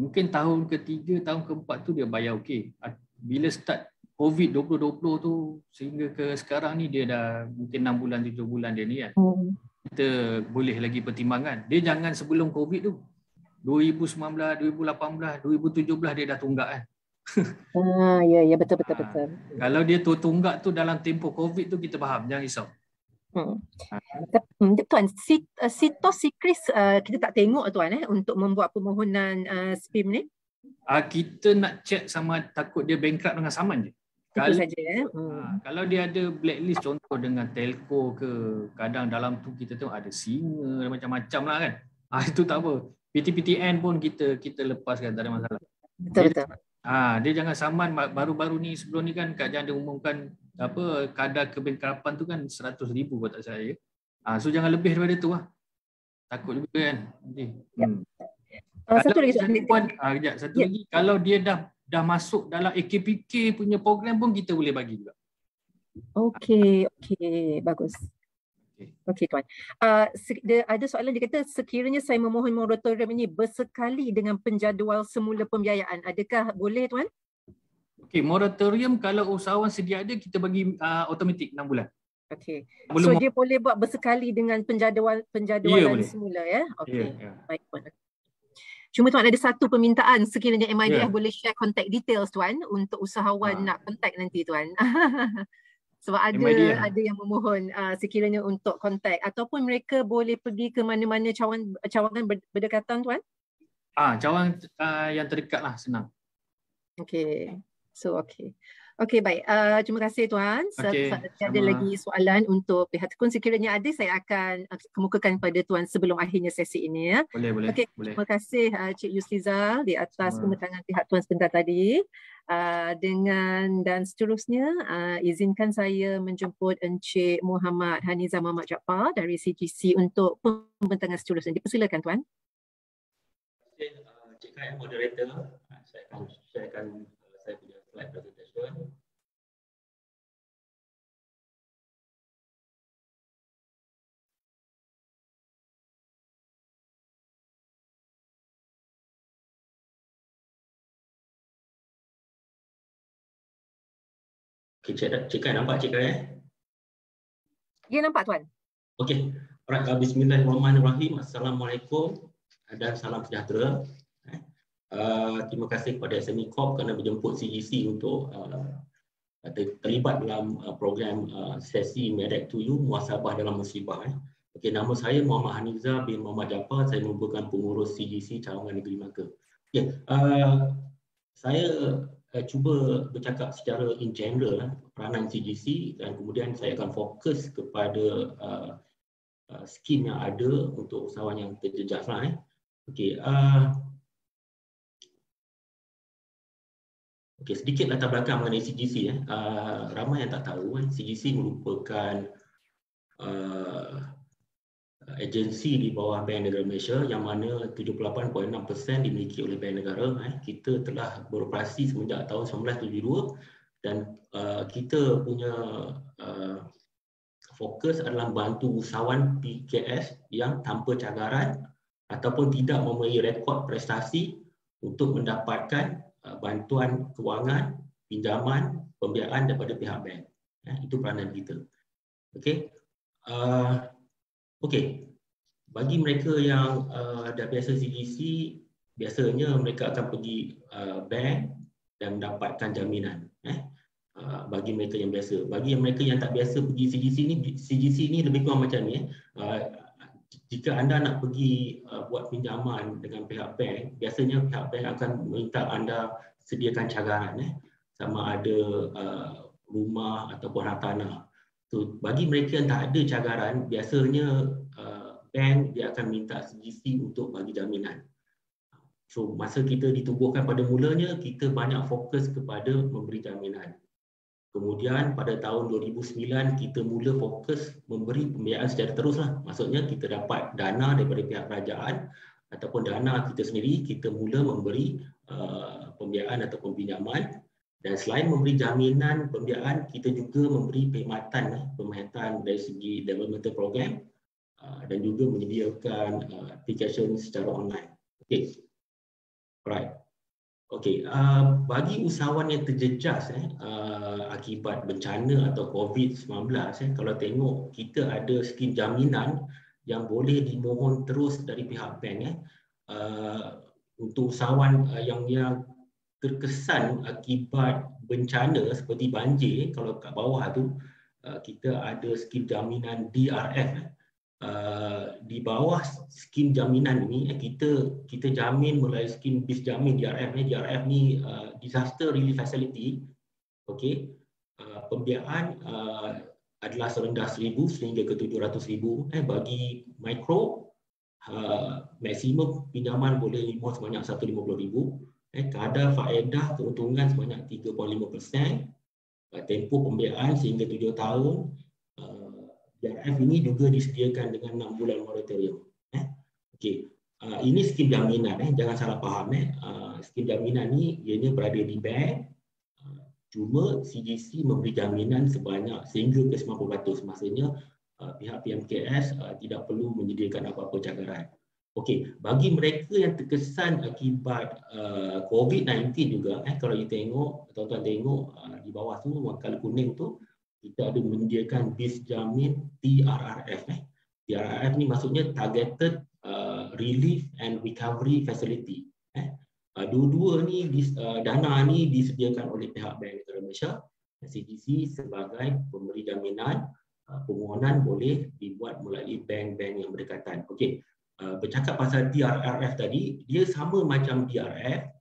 Mungkin tahun ke-3, tahun ke-4 tu dia bayar okey. Bila start COVID 2020 tu sehingga ke sekarang ni dia dah mungkin 6 bulan, 7 bulan dia ni kan. Kita boleh lagi pertimbangkan. Dia jangan sebelum COVID tu. 2019, 2018, 2017 dia dah tunggak kan. Ya betul. Kalau dia tunggak tu dalam tempoh COVID tu kita faham, jangan risau. Tuan, Sitos-Sikris kita tak tengok Tuan untuk membuat permohonan SPIM ni. Kita nak check sama takut dia bankrupt dengan saman je. Itu saja kalau dia ada blacklist contoh dengan telco ke, kadang dalam tu kita tengok ada singa macam-macam lah kan. Itu tak apa. PTPTN pun kita lepaskan, tak ada masalah. Betul. Dia jangan saman. Baru-baru ni sebelum ni kan Kak Jan dia umumkan kadar kebankrapan tu kan 100,000 buat tak saya. So jangan lebih daripada tu lah. Takut juga kan. Satu lagi lagi kalau dia dah masuk dalam AKPK punya program pun kita boleh bagi juga. Okey, bagus. Okey Tuan. Ada soalan dia kata, sekiranya saya memohon moratorium ini bersekali dengan penjadual semula pembiayaan, adakah boleh Tuan? Okey, moratorium kalau usahawan sedia ada kita bagi automatik 6 bulan. Okey. So dia boleh buat bersekali dengan penjadualan semula ya? Okey. Baik Tuan. Cuma Tuan ada satu permintaan, sekiranya MIDF boleh share contact details Tuan untuk usahawan nak contact nanti Tuan. Sebab ada yang memohon sekiranya untuk kontak, ataupun mereka boleh pergi ke mana-mana cawangan berdekatan Tuan? Cawangan yang terdekat lah, senang. Okey. So okey baik. Terima kasih Tuan. Ada lagi soalan untuk pihak Tekun, sekiranya ada saya akan kemukakan pada Tuan sebelum akhirnya sesi ini ya. Boleh. Terima kasih Cik Yusliza di atas kemenangan pihak Tuan sebentar tadi. Dan seterusnya izinkan saya menjemput Encik Muhammad Haniza Muhammad Jaafar dari CGC untuk pembentangan seterusnya. Dipersilakan Tuan. Cik Kai, moderator, saya akan sharekan saya punya slide presentation. Okay, Cik Kai nampak Cik Kai? Ya, nampak Tuan. Okey. Bismillahirrahmanirrahim. Assalamualaikum dan salam sejahtera. Terima kasih kepada SME Corp kerana menjemput CGC untuk terlibat dalam program sesi Medek to You, muhasabah dalam musibah. Okey, nama saya Muhammad Haniza bin Muhammad Jaafar. Saya merupakan pengurus CGC Cawangan Negeri Melaka. Okey, saya cuba bercakap secara in general peranan CGC dan kemudian saya akan fokus kepada skim yang ada untuk usahawan yang terjejas lah. Okey, sedikit latar belakang mengenai CGC. Ramai yang tak tahu CGC merupakan agensi di bawah Bank Negara Malaysia yang mana 78.6% dimiliki oleh Bank Negara. Kita telah beroperasi semenjak tahun 1972 dan kita punya fokus adalah bantu usahawan PKS yang tanpa cagaran ataupun tidak mempunyai rekod prestasi untuk mendapatkan bantuan kewangan, pinjaman, pembiayaan daripada pihak bank. Itu peranan kita. Okey. Okey. Bagi mereka yang dah biasa CGC, biasanya mereka akan pergi bank dan mendapatkan jaminan. Bagi mereka yang biasa. Bagi mereka yang tak biasa pergi CGC ni lebih kurang macam ni. Jika anda nak pergi buat pinjaman dengan pihak bank, biasanya pihak bank akan minta anda sediakan cagaran, sama ada rumah ataupun hartanah. So, bagi mereka yang tak ada cagaran, biasanya bank dia akan minta CGC untuk bagi jaminan. So, masa kita ditubuhkan pada mulanya, kita banyak fokus kepada memberi jaminan. Kemudian pada tahun 2009 kita mula fokus memberi pembiayaan secara teruslah. Maksudnya kita dapat dana daripada pihak kerajaan ataupun dana kita sendiri, kita mula memberi pembiayaan ataupun pinjaman. Dan selain memberi jaminan pembiayaan, kita juga memberi perkhidmatan dari segi developmental program dan juga menyediakan application secara online. Okey. Alright. Okey, bagi usahawan yang terjejas akibat bencana atau COVID-19, kalau tengok kita ada skim jaminan yang boleh dimohon terus dari pihak bank. Untuk usahawan yang terkesan akibat bencana seperti banjir, kalau kat bawah tu kita ada skim jaminan DRF. Di bawah skim jaminan ini kita jamin melalui skim BIS Jamin DRF ni. DRF ni Disaster Relief Facility. Okey. Pembiayaan adalah serendah 1,000 sehingga ke 700,000 bagi mikro. Maksimum pinjaman boleh limau sebanyak 150,000. Kadar faedah keuntungan sebanyak 3.5%. Tempoh pembiayaan sehingga 7 tahun. DRF ini juga disediakan dengan 6 bulan moratorium. Okey. Ini skim jaminan, jangan salah faham. Skim jaminan ni ianya berada di bank. Cuma CGC memberi jaminan sebanyak sehingga ke 90%. Maksudnya pihak PMKS tidak perlu menyediakan apa-apa cagaran. Okey, bagi mereka yang terkesan akibat COVID-19 juga, kalau you tengok, tuan-tuan tengok di bawah tu, warna kuning tu, kita ada menyediakan BIS Jamin TRRF. TRRF ni maksudnya Targeted Relief and Recovery Facility. Dua-dua ni dana ni disediakan oleh pihak Bank Negara Malaysia, CGC sebagai pemberi jaminan. Permohonan boleh dibuat melalui bank-bank yang berdekatan. Okey, bercakap pasal TRRF tadi, dia sama macam DRF,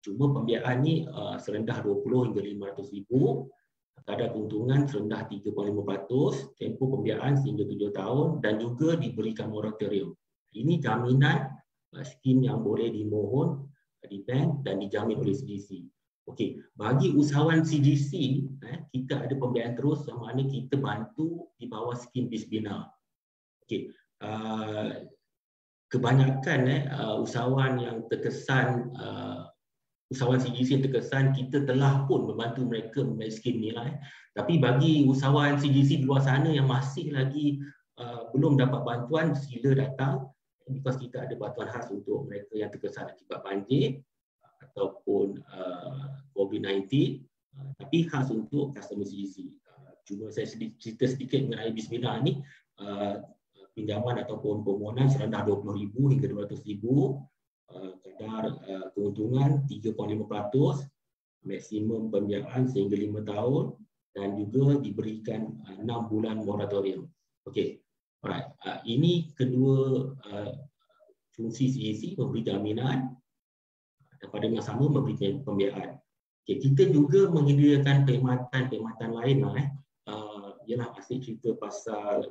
cuma pembiayaan ni serendah 20 hingga 500,000. Kadar keuntungan serendah 3.5%, tempoh pembiayaan sehingga 7 tahun dan juga diberikan moratorium. Ini jaminan skim yang boleh dimohon di bank dan dijamin oleh CGC. Okey, bagi usahawan CGC, kita ada pembiayaan terus sama ada kita bantu di bawah skim BIS Bina. Okey, kebanyakan usahawan yang terkesan usahawan CGC yang terkesan, kita telah pun membantu mereka melalui skim ni lah. Tapi bagi usahawan CGC di luar sana yang masih lagi belum dapat bantuan, sila datang. Because kita ada bantuan khas untuk mereka yang terkesan akibat banjir ataupun COVID-19, tapi khas untuk customer CGC. Cuma saya cerita sedikit mengenai Bismillah ni, pinjaman ataupun permohonan serendah 20,000 hingga 200,000. Kadar keuntungan 3.5%, maksimum pembiayaan sehingga 5 tahun dan juga diberikan 6 bulan moratorium. Okey. Alright. Ini kedua fungsi CGC, memberi jaminan dan pada masa sama memberi pembiayaan. Okay, kita juga menyediakan perkhidmatan lain ialah asyik cerita pasal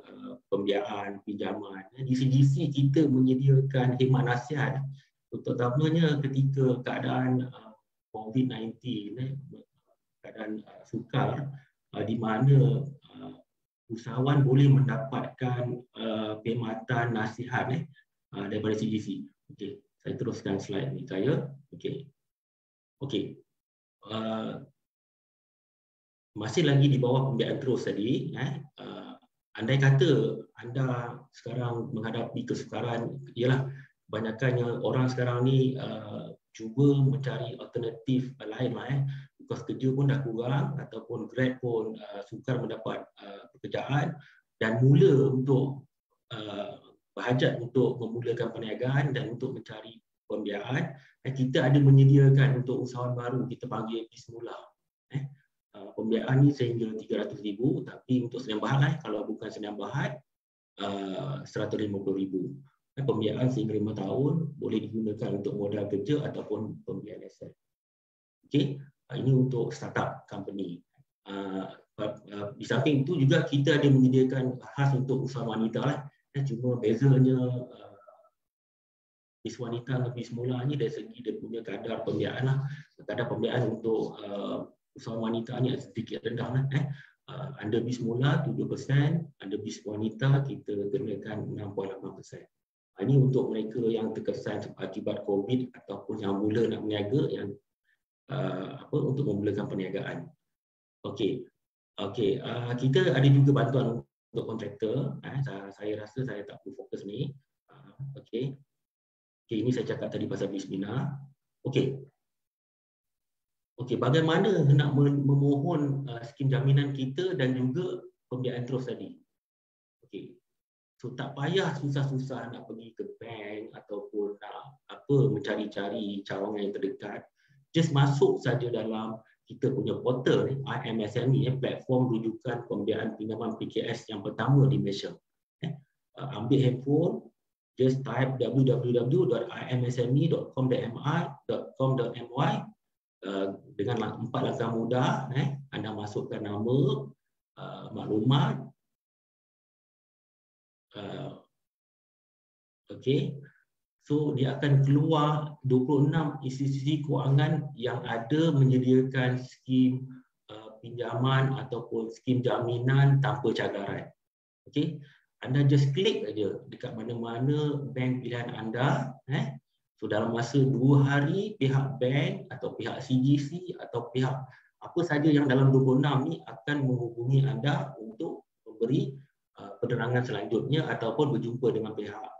pembiayaan, pinjaman. Di CGC kita menyediakan khidmat nasihat, terutamanya ketika keadaan COVID-19, keadaan sukar, di mana usahawan boleh mendapatkan perkhidmatan nasihat daripada CGC. Okey, saya teruskan slide ni saya. Okey. masih lagi di bawah pembiayaan terus tadi. Andai kata anda sekarang menghadapi kesukaran, ialah kebanyakannya orang sekarang ni cuba mencari alternatif lain lah, because kerja pun dah kurang ataupun grad pun sukar mendapat pekerjaan dan mula untuk berhajat untuk memulakan perniagaan dan untuk mencari pembiayaan. Kita ada menyediakan untuk usahawan baru, kita panggil Bismula. Pembiayaan ni sehingga 300,000, tapi untuk Sdn Bhd kalau bukan Sdn Bhd 150,000. Pembiayaan sehingga 5 tahun boleh digunakan untuk modal kerja ataupun pembelian aset. Okey, ini untuk startup company. Di samping itu juga kita ada menyediakan khas untuk usaha wanita lah. Cuma bezanya bis wanita dan bis mula ni dari segi dia punya kadar pembiayaan lah. Kadar pembiayaan untuk usahawan wanita ni sedikit rendah lah. Under bis mula 7%, under bis wanita kita kenakan 6.8%. Ini untuk mereka yang terkesan akibat COVID ataupun yang mula nak berniaga, yang untuk memulakan perniagaan. Okey, kita ada juga bantuan untuk kontraktor. Saya rasa saya tak perlu fokus ni. Okey, ini saya cakap tadi pasal Bismina. Okey, bagaimana nak memohon skim jaminan kita dan juga pembiayaan terus tadi. Okey, so tak payah susah-susah nak pergi ke bank ataupun nak mencari-cari cawangan yang terdekat. Just masuk saja dalam kita punya portal ni, IMSME, platform rujukan pembiayaan pinjaman PKS yang pertama di Malaysia. Ambil handphone, just type www.imsme.com.my dengan 4 langkah mudah. Anda masukkan nama, maklumat. Okey, so dia akan keluar 26 institusi kewangan yang ada menyediakan skim pinjaman ataupun skim jaminan tanpa cagaran. Okey, anda just klik aja dekat mana-mana bank pilihan anda. So dalam masa 2 hari, pihak bank atau pihak CGC atau pihak apa saja yang dalam 26 ni akan menghubungi anda untuk memberi penerangan selanjutnya ataupun berjumpa dengan pihak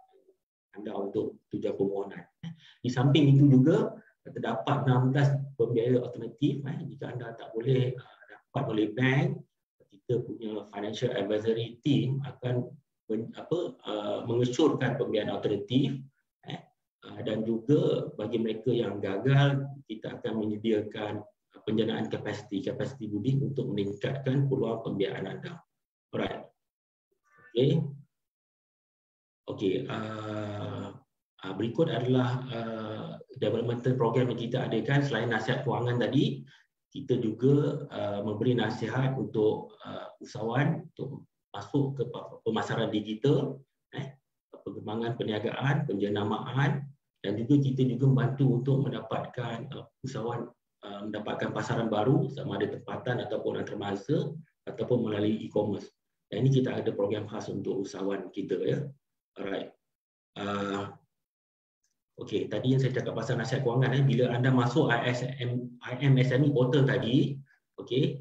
anda untuk tujuan permohonan. Di samping itu juga terdapat 16 pembiayaan alternatif. Jika anda tak boleh dapat oleh bank, kita punya financial advisory team akan mengesyorkan pembiayaan alternatif. Dan juga bagi mereka yang gagal, kita akan menyediakan penjanaan kapasiti budik untuk meningkatkan peluang pembiayaan anda. Alright. Okey, berikut adalah developmental program yang kita adakan. Selain nasihat kewangan tadi, kita juga memberi nasihat untuk usahawan untuk masuk ke pemasaran digital, pengembangan perniagaan, penjenamaan, dan juga kita juga membantu untuk mendapatkan usahawan mendapatkan pasaran baru sama ada tempatan ataupun antarabangsa ataupun melalui e-commerce. Dan ini kita ada program khas untuk usahawan kita, ya. Alright. Okey, tadi yang saya cakap pasal nasihat kewangan, bila anda masuk IMSME portal tadi, okey,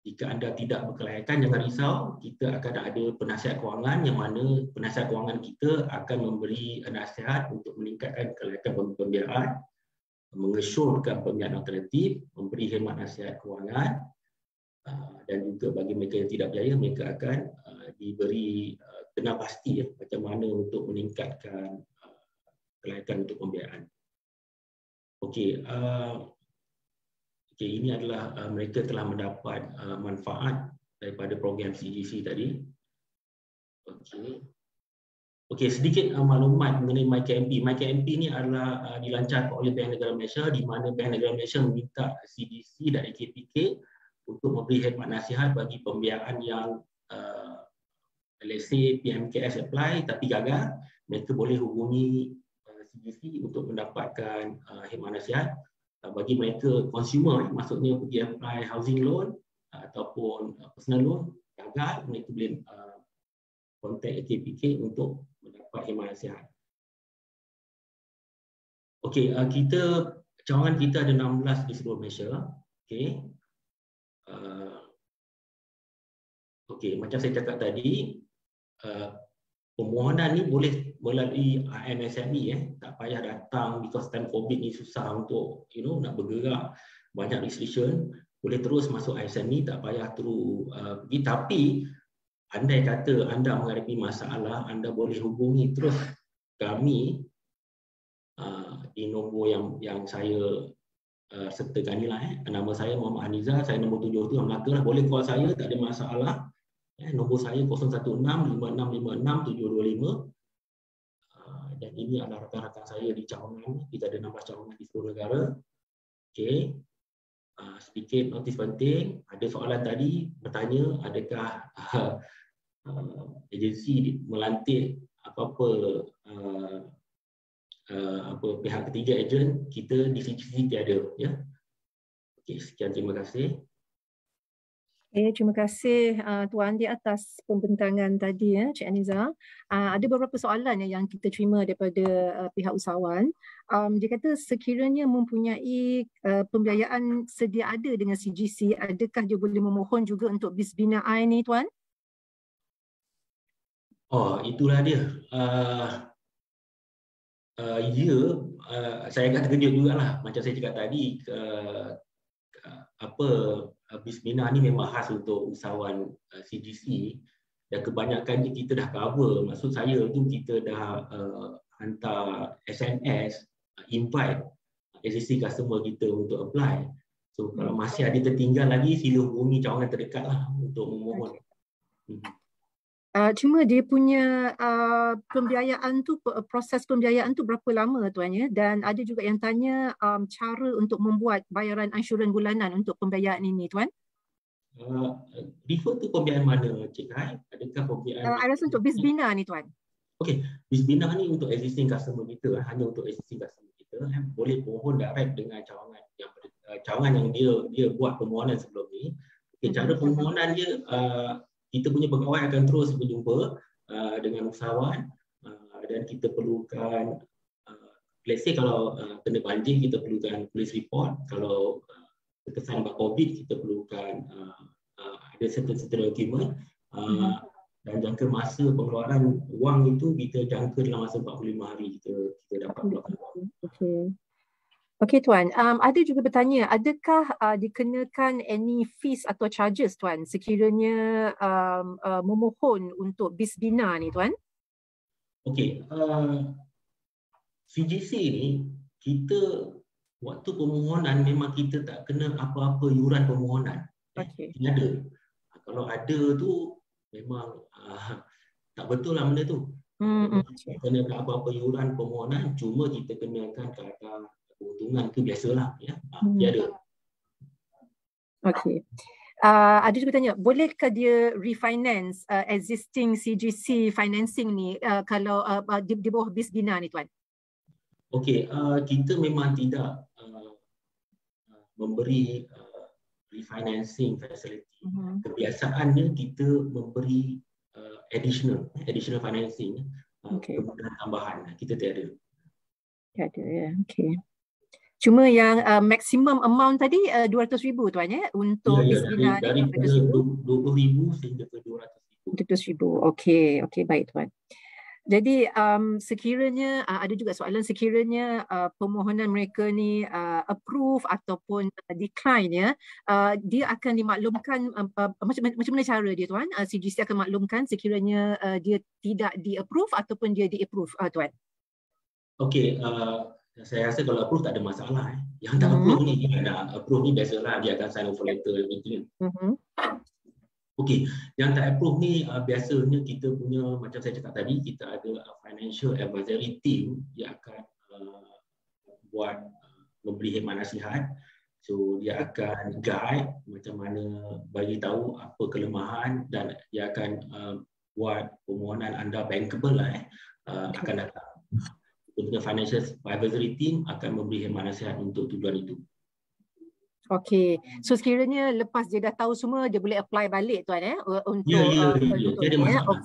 jika anda tidak berkelayakan, jangan risau, kita akan ada penasihat kewangan yang mana penasihat kewangan kita akan memberi nasihat untuk meningkatkan kelayakan pembiayaan, mengesyorkan pembiayaan alternatif, memberi khidmat nasihat kewangan, dan juga bagi mereka yang tidak berjaya, mereka akan diberi kenal pasti macam mana untuk meningkatkan kelayakan untuk pembiayaan. Okey, ini adalah mereka telah mendapat manfaat daripada program CGC tadi. Okey, sedikit maklumat mengenai MyKMP. MyKMP ini adalah dilancarkan oleh Bank Negara Malaysia, di mana Bank Negara Malaysia meminta CGC dan AKPK untuk memberi khidmat nasihat bagi pembiayaan yang let's say PMKS apply tapi gagal. Mereka boleh hubungi CGC untuk mendapatkan khidmat nasihat. Bagi mereka consumer, maksudnya pergi apply housing loan ataupun personal loan, gagal, mereka boleh kontak AKPK untuk mendapat khidmat nasihat. Okey, cawangan kita ada 16 di seluruh Malaysia. Okey. Okey, macam saya cakap tadi, permohonan ni boleh melalui MSME, tak payah datang because time COVID ni susah untuk nak bergerak, banyak restriction, boleh terus masuk ISME, tak payah terus pergi. Tapi andai kata anda menghadapi masalah, anda boleh hubungi terus kami di nombor yang saya sertakan ni lah. Nama saya Muhammad Haniza, saya nombor 7 tu Melaka lah. Boleh call saya, tak ada masalah. Nombor saya 016-5656-725. Dan ini adalah rakan-rakan saya di cawangan. Kita ada 16 cawangan di seluruh negara. Okey. Sedikit notis penting. Ada soalan tadi bertanya, adakah agensi melantik apa-apa pihak ketiga ejen? Kita di CGC tiada, ya. Okey, sekian, terima kasih. Terima kasih Tuan di atas pembentangan tadi, Cik Aniza. Ada beberapa soalan yang kita terima daripada pihak usahawan. Dia kata sekiranya mempunyai pembiayaan sedia ada dengan CGC, adakah dia boleh memohon juga untuk BIS binaan ni, Tuan? Oh, itulah dia. Saya agak terkejut jugalah. Macam saya cakap tadi, BIS binaan ni memang khas untuk usahawan CGC, dan kebanyakan kita dah cover. Maksud saya tu kita dah hantar SMS invite existing customer kita untuk apply. So kalau masih ada tertinggal lagi, sila hubungi cawangan terdekat lah untuk memohon. Cuma dia punya pembiayaan tu, proses pembiayaan tu berapa lama, Tuan, ya? Dan ada juga yang tanya cara untuk membuat bayaran ansyuran bulanan untuk pembiayaan ini, Tuan. Refer tu pembiayaan mana, Cik Hai? Adakah pembiayaan? I rasa untuk BIS bina ni, Tuan. Okey, BIS bina ni untuk existing customer kita, hanya untuk existing customer kita. Boleh mohon direct dengan cawangan yang dia buat permohonan sebelum ni. Okay, cara permohonan dia, kita punya pegawai akan terus berjumpa dengan usahawan, dan kita perlukan, let's say kalau kena banjir, kita perlukan police report. Kalau terkesan COVID, kita perlukan ada certain dokumen, dan jangka masa pengeluaran wang itu kita jangka dalam masa 45 hari kita dapat keluarkan wang. Okey, Tuan. Ada juga bertanya, adakah dikenakan any fees atau charges, Tuan, sekiranya memohon untuk BIS bina ni, Tuan? Okey, CGC ni kita waktu permohonan memang kita tak kena apa-apa yuran permohonan. Okey. Tidak ada. Kalau ada tu memang tak betul lah benda tu. Tak kena apa-apa yuran permohonan, cuma kita kenakan kadar keuntungan tu biasalah, ya. Tiada. Okey. Ada juga tanya, bolehkah dia refinance existing CGC financing ni kalau di bawah BIS bina ni, Tuan? Okey, kita memang tidak memberi refinancing facility. Kebiasaannya kita memberi additional financing, kemudahan tambahan. Kita tiada. Tiada, ya. Okey. Cuma yang maximum amount tadi 200,000, Tuan, ya, untuk BIS bina dari 20,000 sehingga ke 200,000. 200,000. Okey, baik, Tuan. Jadi sekiranya ada juga soalan, sekiranya permohonan mereka ni approve ataupun decline, ya, dia akan dimaklumkan macam mana cara dia, Tuan? CGC akan maklumkan sekiranya dia tidak di-approve ataupun dia di-approve, Tuan? Okey, saya rasa kalau approve tak ada masalah. Yang tak approve ni, dia nak approve ni biasalah dia akan sign offer letter everything. Okey, yang tak approve ni biasanya kita punya, macam saya cakap tadi, kita ada financial advisory team yang akan memberi khidmat nasihat. So dia akan guide macam mana, bagi tahu apa kelemahan, dan dia akan buat permohonan anda bankable lah akan datang. Kita punya financial advisory team akan memberi khidmat nasihat untuk tujuan itu. Okey. So sekiranya lepas dia dah tahu semua, dia boleh apply balik, Tuan, untuk Ya, tak ada masalah.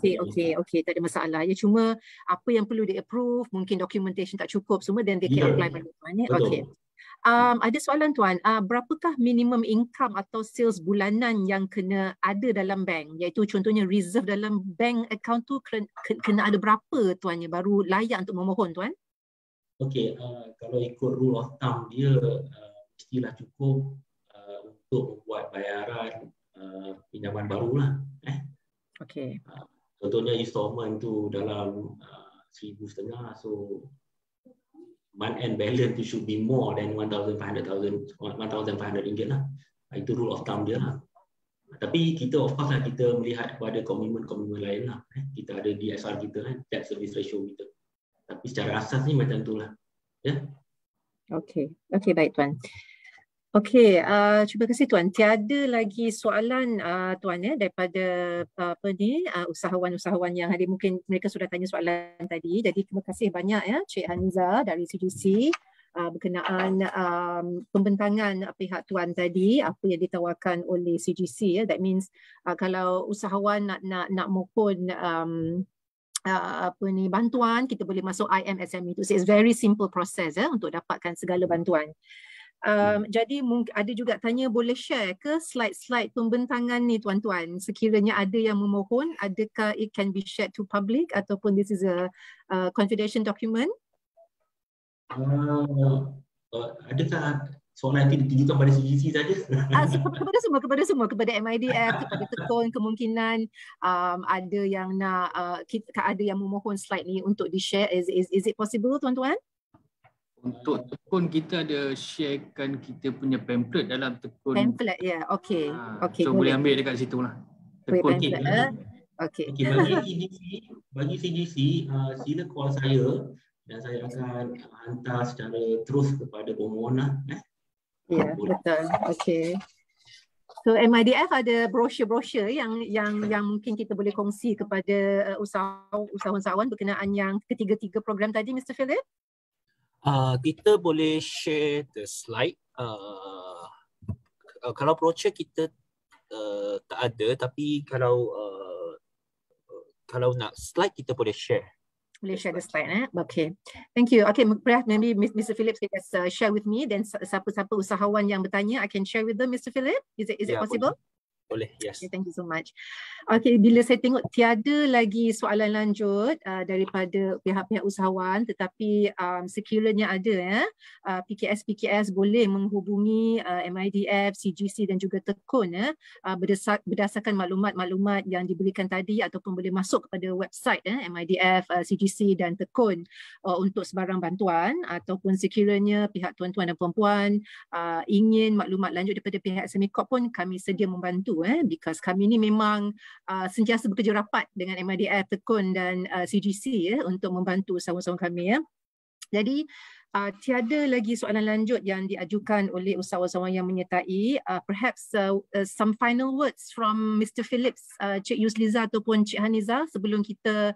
Okey, tak ada masalah. Ya, cuma apa yang perlu di approve, mungkin documentation tak cukup semua, dan dia can apply balik, Tuan, ya. Okey. Ada soalan Tuan, berapakah minimum income atau sales bulanan yang kena ada dalam bank? Iaitu contohnya reserve dalam bank account tu kena ada berapa Tuannya baru layak untuk memohon Tuan? Okey, kalau ikut rule of thumb dia mestilah cukup untuk membuat bayaran pinjaman barulah. Okey. Contohnya installment tu dalam 1,500, so month end balance tu should be more than 1,500 ringgit lah. Itu rule of thumb dia lah. Tapi kita of course lah, kita melihat kepada komitmen lain lah. Kita ada DSR kita kan, debt service ratio kita. Tapi secara asas ni macam tu lah. Ya. Okey, baik Tuan. Okey, terima kasih Tuan. Tiada lagi soalan Tuan daripada usahawan-usahawan yang hadir. Mungkin mereka sudah tanya soalan tadi. Jadi terima kasih banyak Cik Haniza dari CGC berkenaan pembentangan pihak Tuan tadi, apa yang ditawarkan oleh CGC. That means kalau usahawan nak mohon bantuan, kita boleh masuk IMSME itu. So it's very simple process untuk dapatkan segala bantuan. Jadi ada juga tanya, boleh share ke slide-slide pembentangan ni tuan-tuan? Sekiranya ada yang memohon, adakah it can be shared to public ataupun this is a confidential document? Adakah soalan itu ditujukan pada CGC saja? Kepada semua, kepada MIDF, kepada Tekun, kemungkinan ada yang nak ada yang memohon slide ni untuk di-share. Is it possible tuan-tuan? Untuk Tekun kita ada sharekan kita punya pamphlet dalam Tekun. Pamphlet, ya. Okey. So boleh ambil dekat situ lah. Tekun. Okey. Bagi CGC, sila call saya dan saya akan hantar secara terus kepada pemohon lah. Ya, betul. Okey. So MIDF ada brosur-brosur yang mungkin kita boleh kongsi kepada usahawan berkenaan yang ketiga-tiga program tadi, Mr. Philip? Kita boleh share the slide. Kalau brochure kita tak ada, tapi kalau nak slide kita boleh share. Boleh share the slide. Okay. Thank you. Okay, perhaps maybe Mr. Philip can just share with me, then siapa-siapa usahawan yang bertanya, I can share with them, Mr. Philip. Is it possible? Boleh, yes. Okay, thank you so much. Okay, bila saya tengok tiada lagi soalan lanjut daripada pihak-pihak usahawan, tetapi sekiranya ada PKS boleh menghubungi MIDF, CGC dan juga Tekun berdasarkan maklumat-maklumat yang diberikan tadi, ataupun boleh masuk kepada website MIDF, CGC dan Tekun untuk sebarang bantuan, ataupun sekiranya pihak tuan-tuan dan puan-puan ingin maklumat lanjut daripada pihak Semicorp pun kami sedia membantu because kami ni memang sentiasa bekerja rapat dengan MIDF, Tekun dan CGC untuk membantu usahawan-usahawan kami. Jadi tiada lagi soalan lanjut yang diajukan oleh usahawan-usahawan yang menyertai. Perhaps some final words from Mr. Phillips, Cik Yusliza ataupun Cik Haniza sebelum kita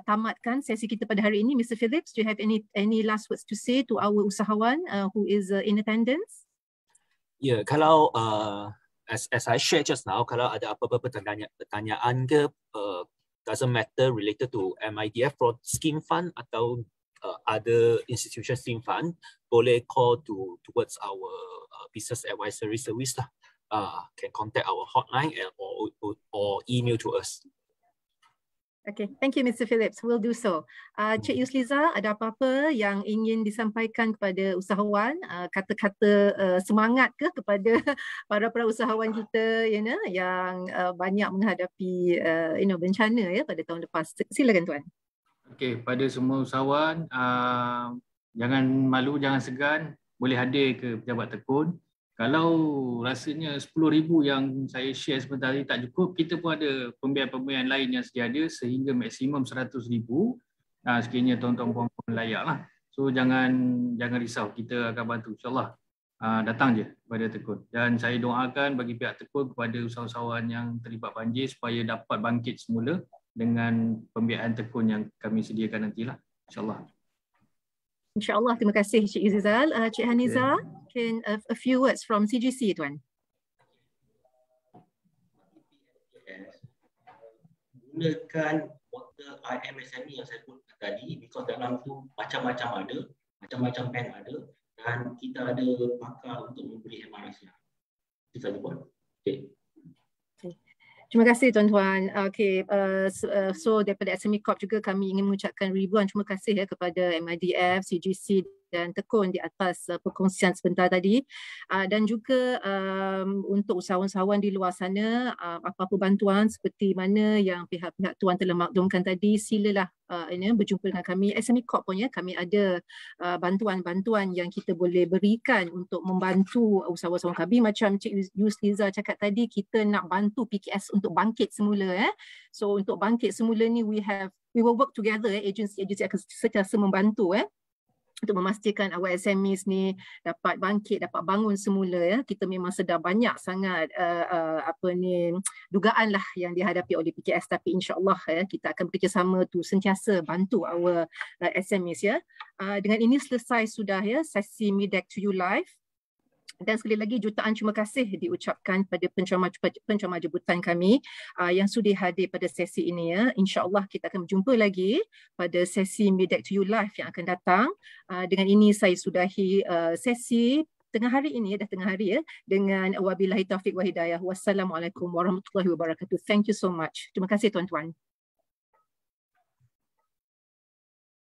tamatkan sesi kita pada hari ini. Mr. Phillips, do you have any last words to say to our usahawan who is in attendance? Ya, kalau as I shared just now, kalau ada apa-apa pertanyaan ke, doesn't matter related to MIDF scheme fund atau other institution scheme fund, boleh call towards our business advisory service lah. Can contact our hotline or email to us. Okay, thank you Mr. Phillips. We'll do so. Cik Yusliza, ada apa-apa yang ingin disampaikan kepada usahawan? Kata-kata semangat ke kepada para usahawan kita yang banyak menghadapi bencana pada tahun lepas? Silakan Tuan. Okay, pada semua usahawan, jangan malu, jangan segan. Boleh hadir ke pejabat Tekun. Kalau rasanya 10,000 yang saya share sebentar tadi tak cukup, kita pun ada pembiayaan-pembiayaan lain yang sedia ada sehingga maksimum 100,000. Sekiranya tuan-tuan puan-puan layak lah. So jangan risau, kita akan bantu insyaAllah. Datang je kepada Tekun. Dan saya doakan bagi pihak Tekun kepada usahawan yang terlibat banjir supaya dapat bangkit semula dengan pembiayaan Tekun yang kami sediakan nantilah. InsyaAllah. InsyaAllah, terima kasih Cik Izizal. Cik Haniza, can a few words from CGC Tuan? Gunakan portal IMSME yang saya sebut tadi, because dalam tu macam-macam ada, macam-macam bank ada, dan kita ada pakar untuk memberi MRS. Itu saja Puan. Okay. Terima kasih tuan-tuan. Okay, so daripada SME Corp juga kami ingin mengucapkan ribuan terima kasih kepada MIDF, CGC dan Tekun di atas perkongsian sebentar tadi, dan juga untuk usahawan-usahawan di luar sana, apa-apa bantuan seperti mana yang pihak-pihak tuan telah maklumkan tadi, silalah berjumpa dengan kami. SME Corp pun kami ada bantuan-bantuan yang kita boleh berikan untuk membantu usahawan-usahawan kami. Macam Cik Yusliza cakap tadi, kita nak bantu PKS untuk bangkit semula. So untuk bangkit semula ni we will work together, agensi-agensi akan sentiasa membantu untuk memastikan awal SMEs ni dapat bangkit, dapat bangun semula. Kita memang sedar banyak sangat dugaan lah yang dihadapi oleh PKS, tapi insya-Allah kita akan bekerjasama tu sentiasa bantu our SMEs Dengan ini selesai sudah sesi Medac to You Live. Dan sekali lagi jutaan terima kasih diucapkan pada penceramah jemputan kami yang sudi hadir pada sesi ini. InsyaAllah kita akan berjumpa lagi pada sesi Medac to You Live yang akan datang. Dengan ini saya sudahi sesi tengah hari ini, dah tengah hari dengan wabillahi taufiq wa hidayah. Wassalamualaikum warahmatullahi wabarakatuh. Thank you so much. Terima kasih tuan-tuan.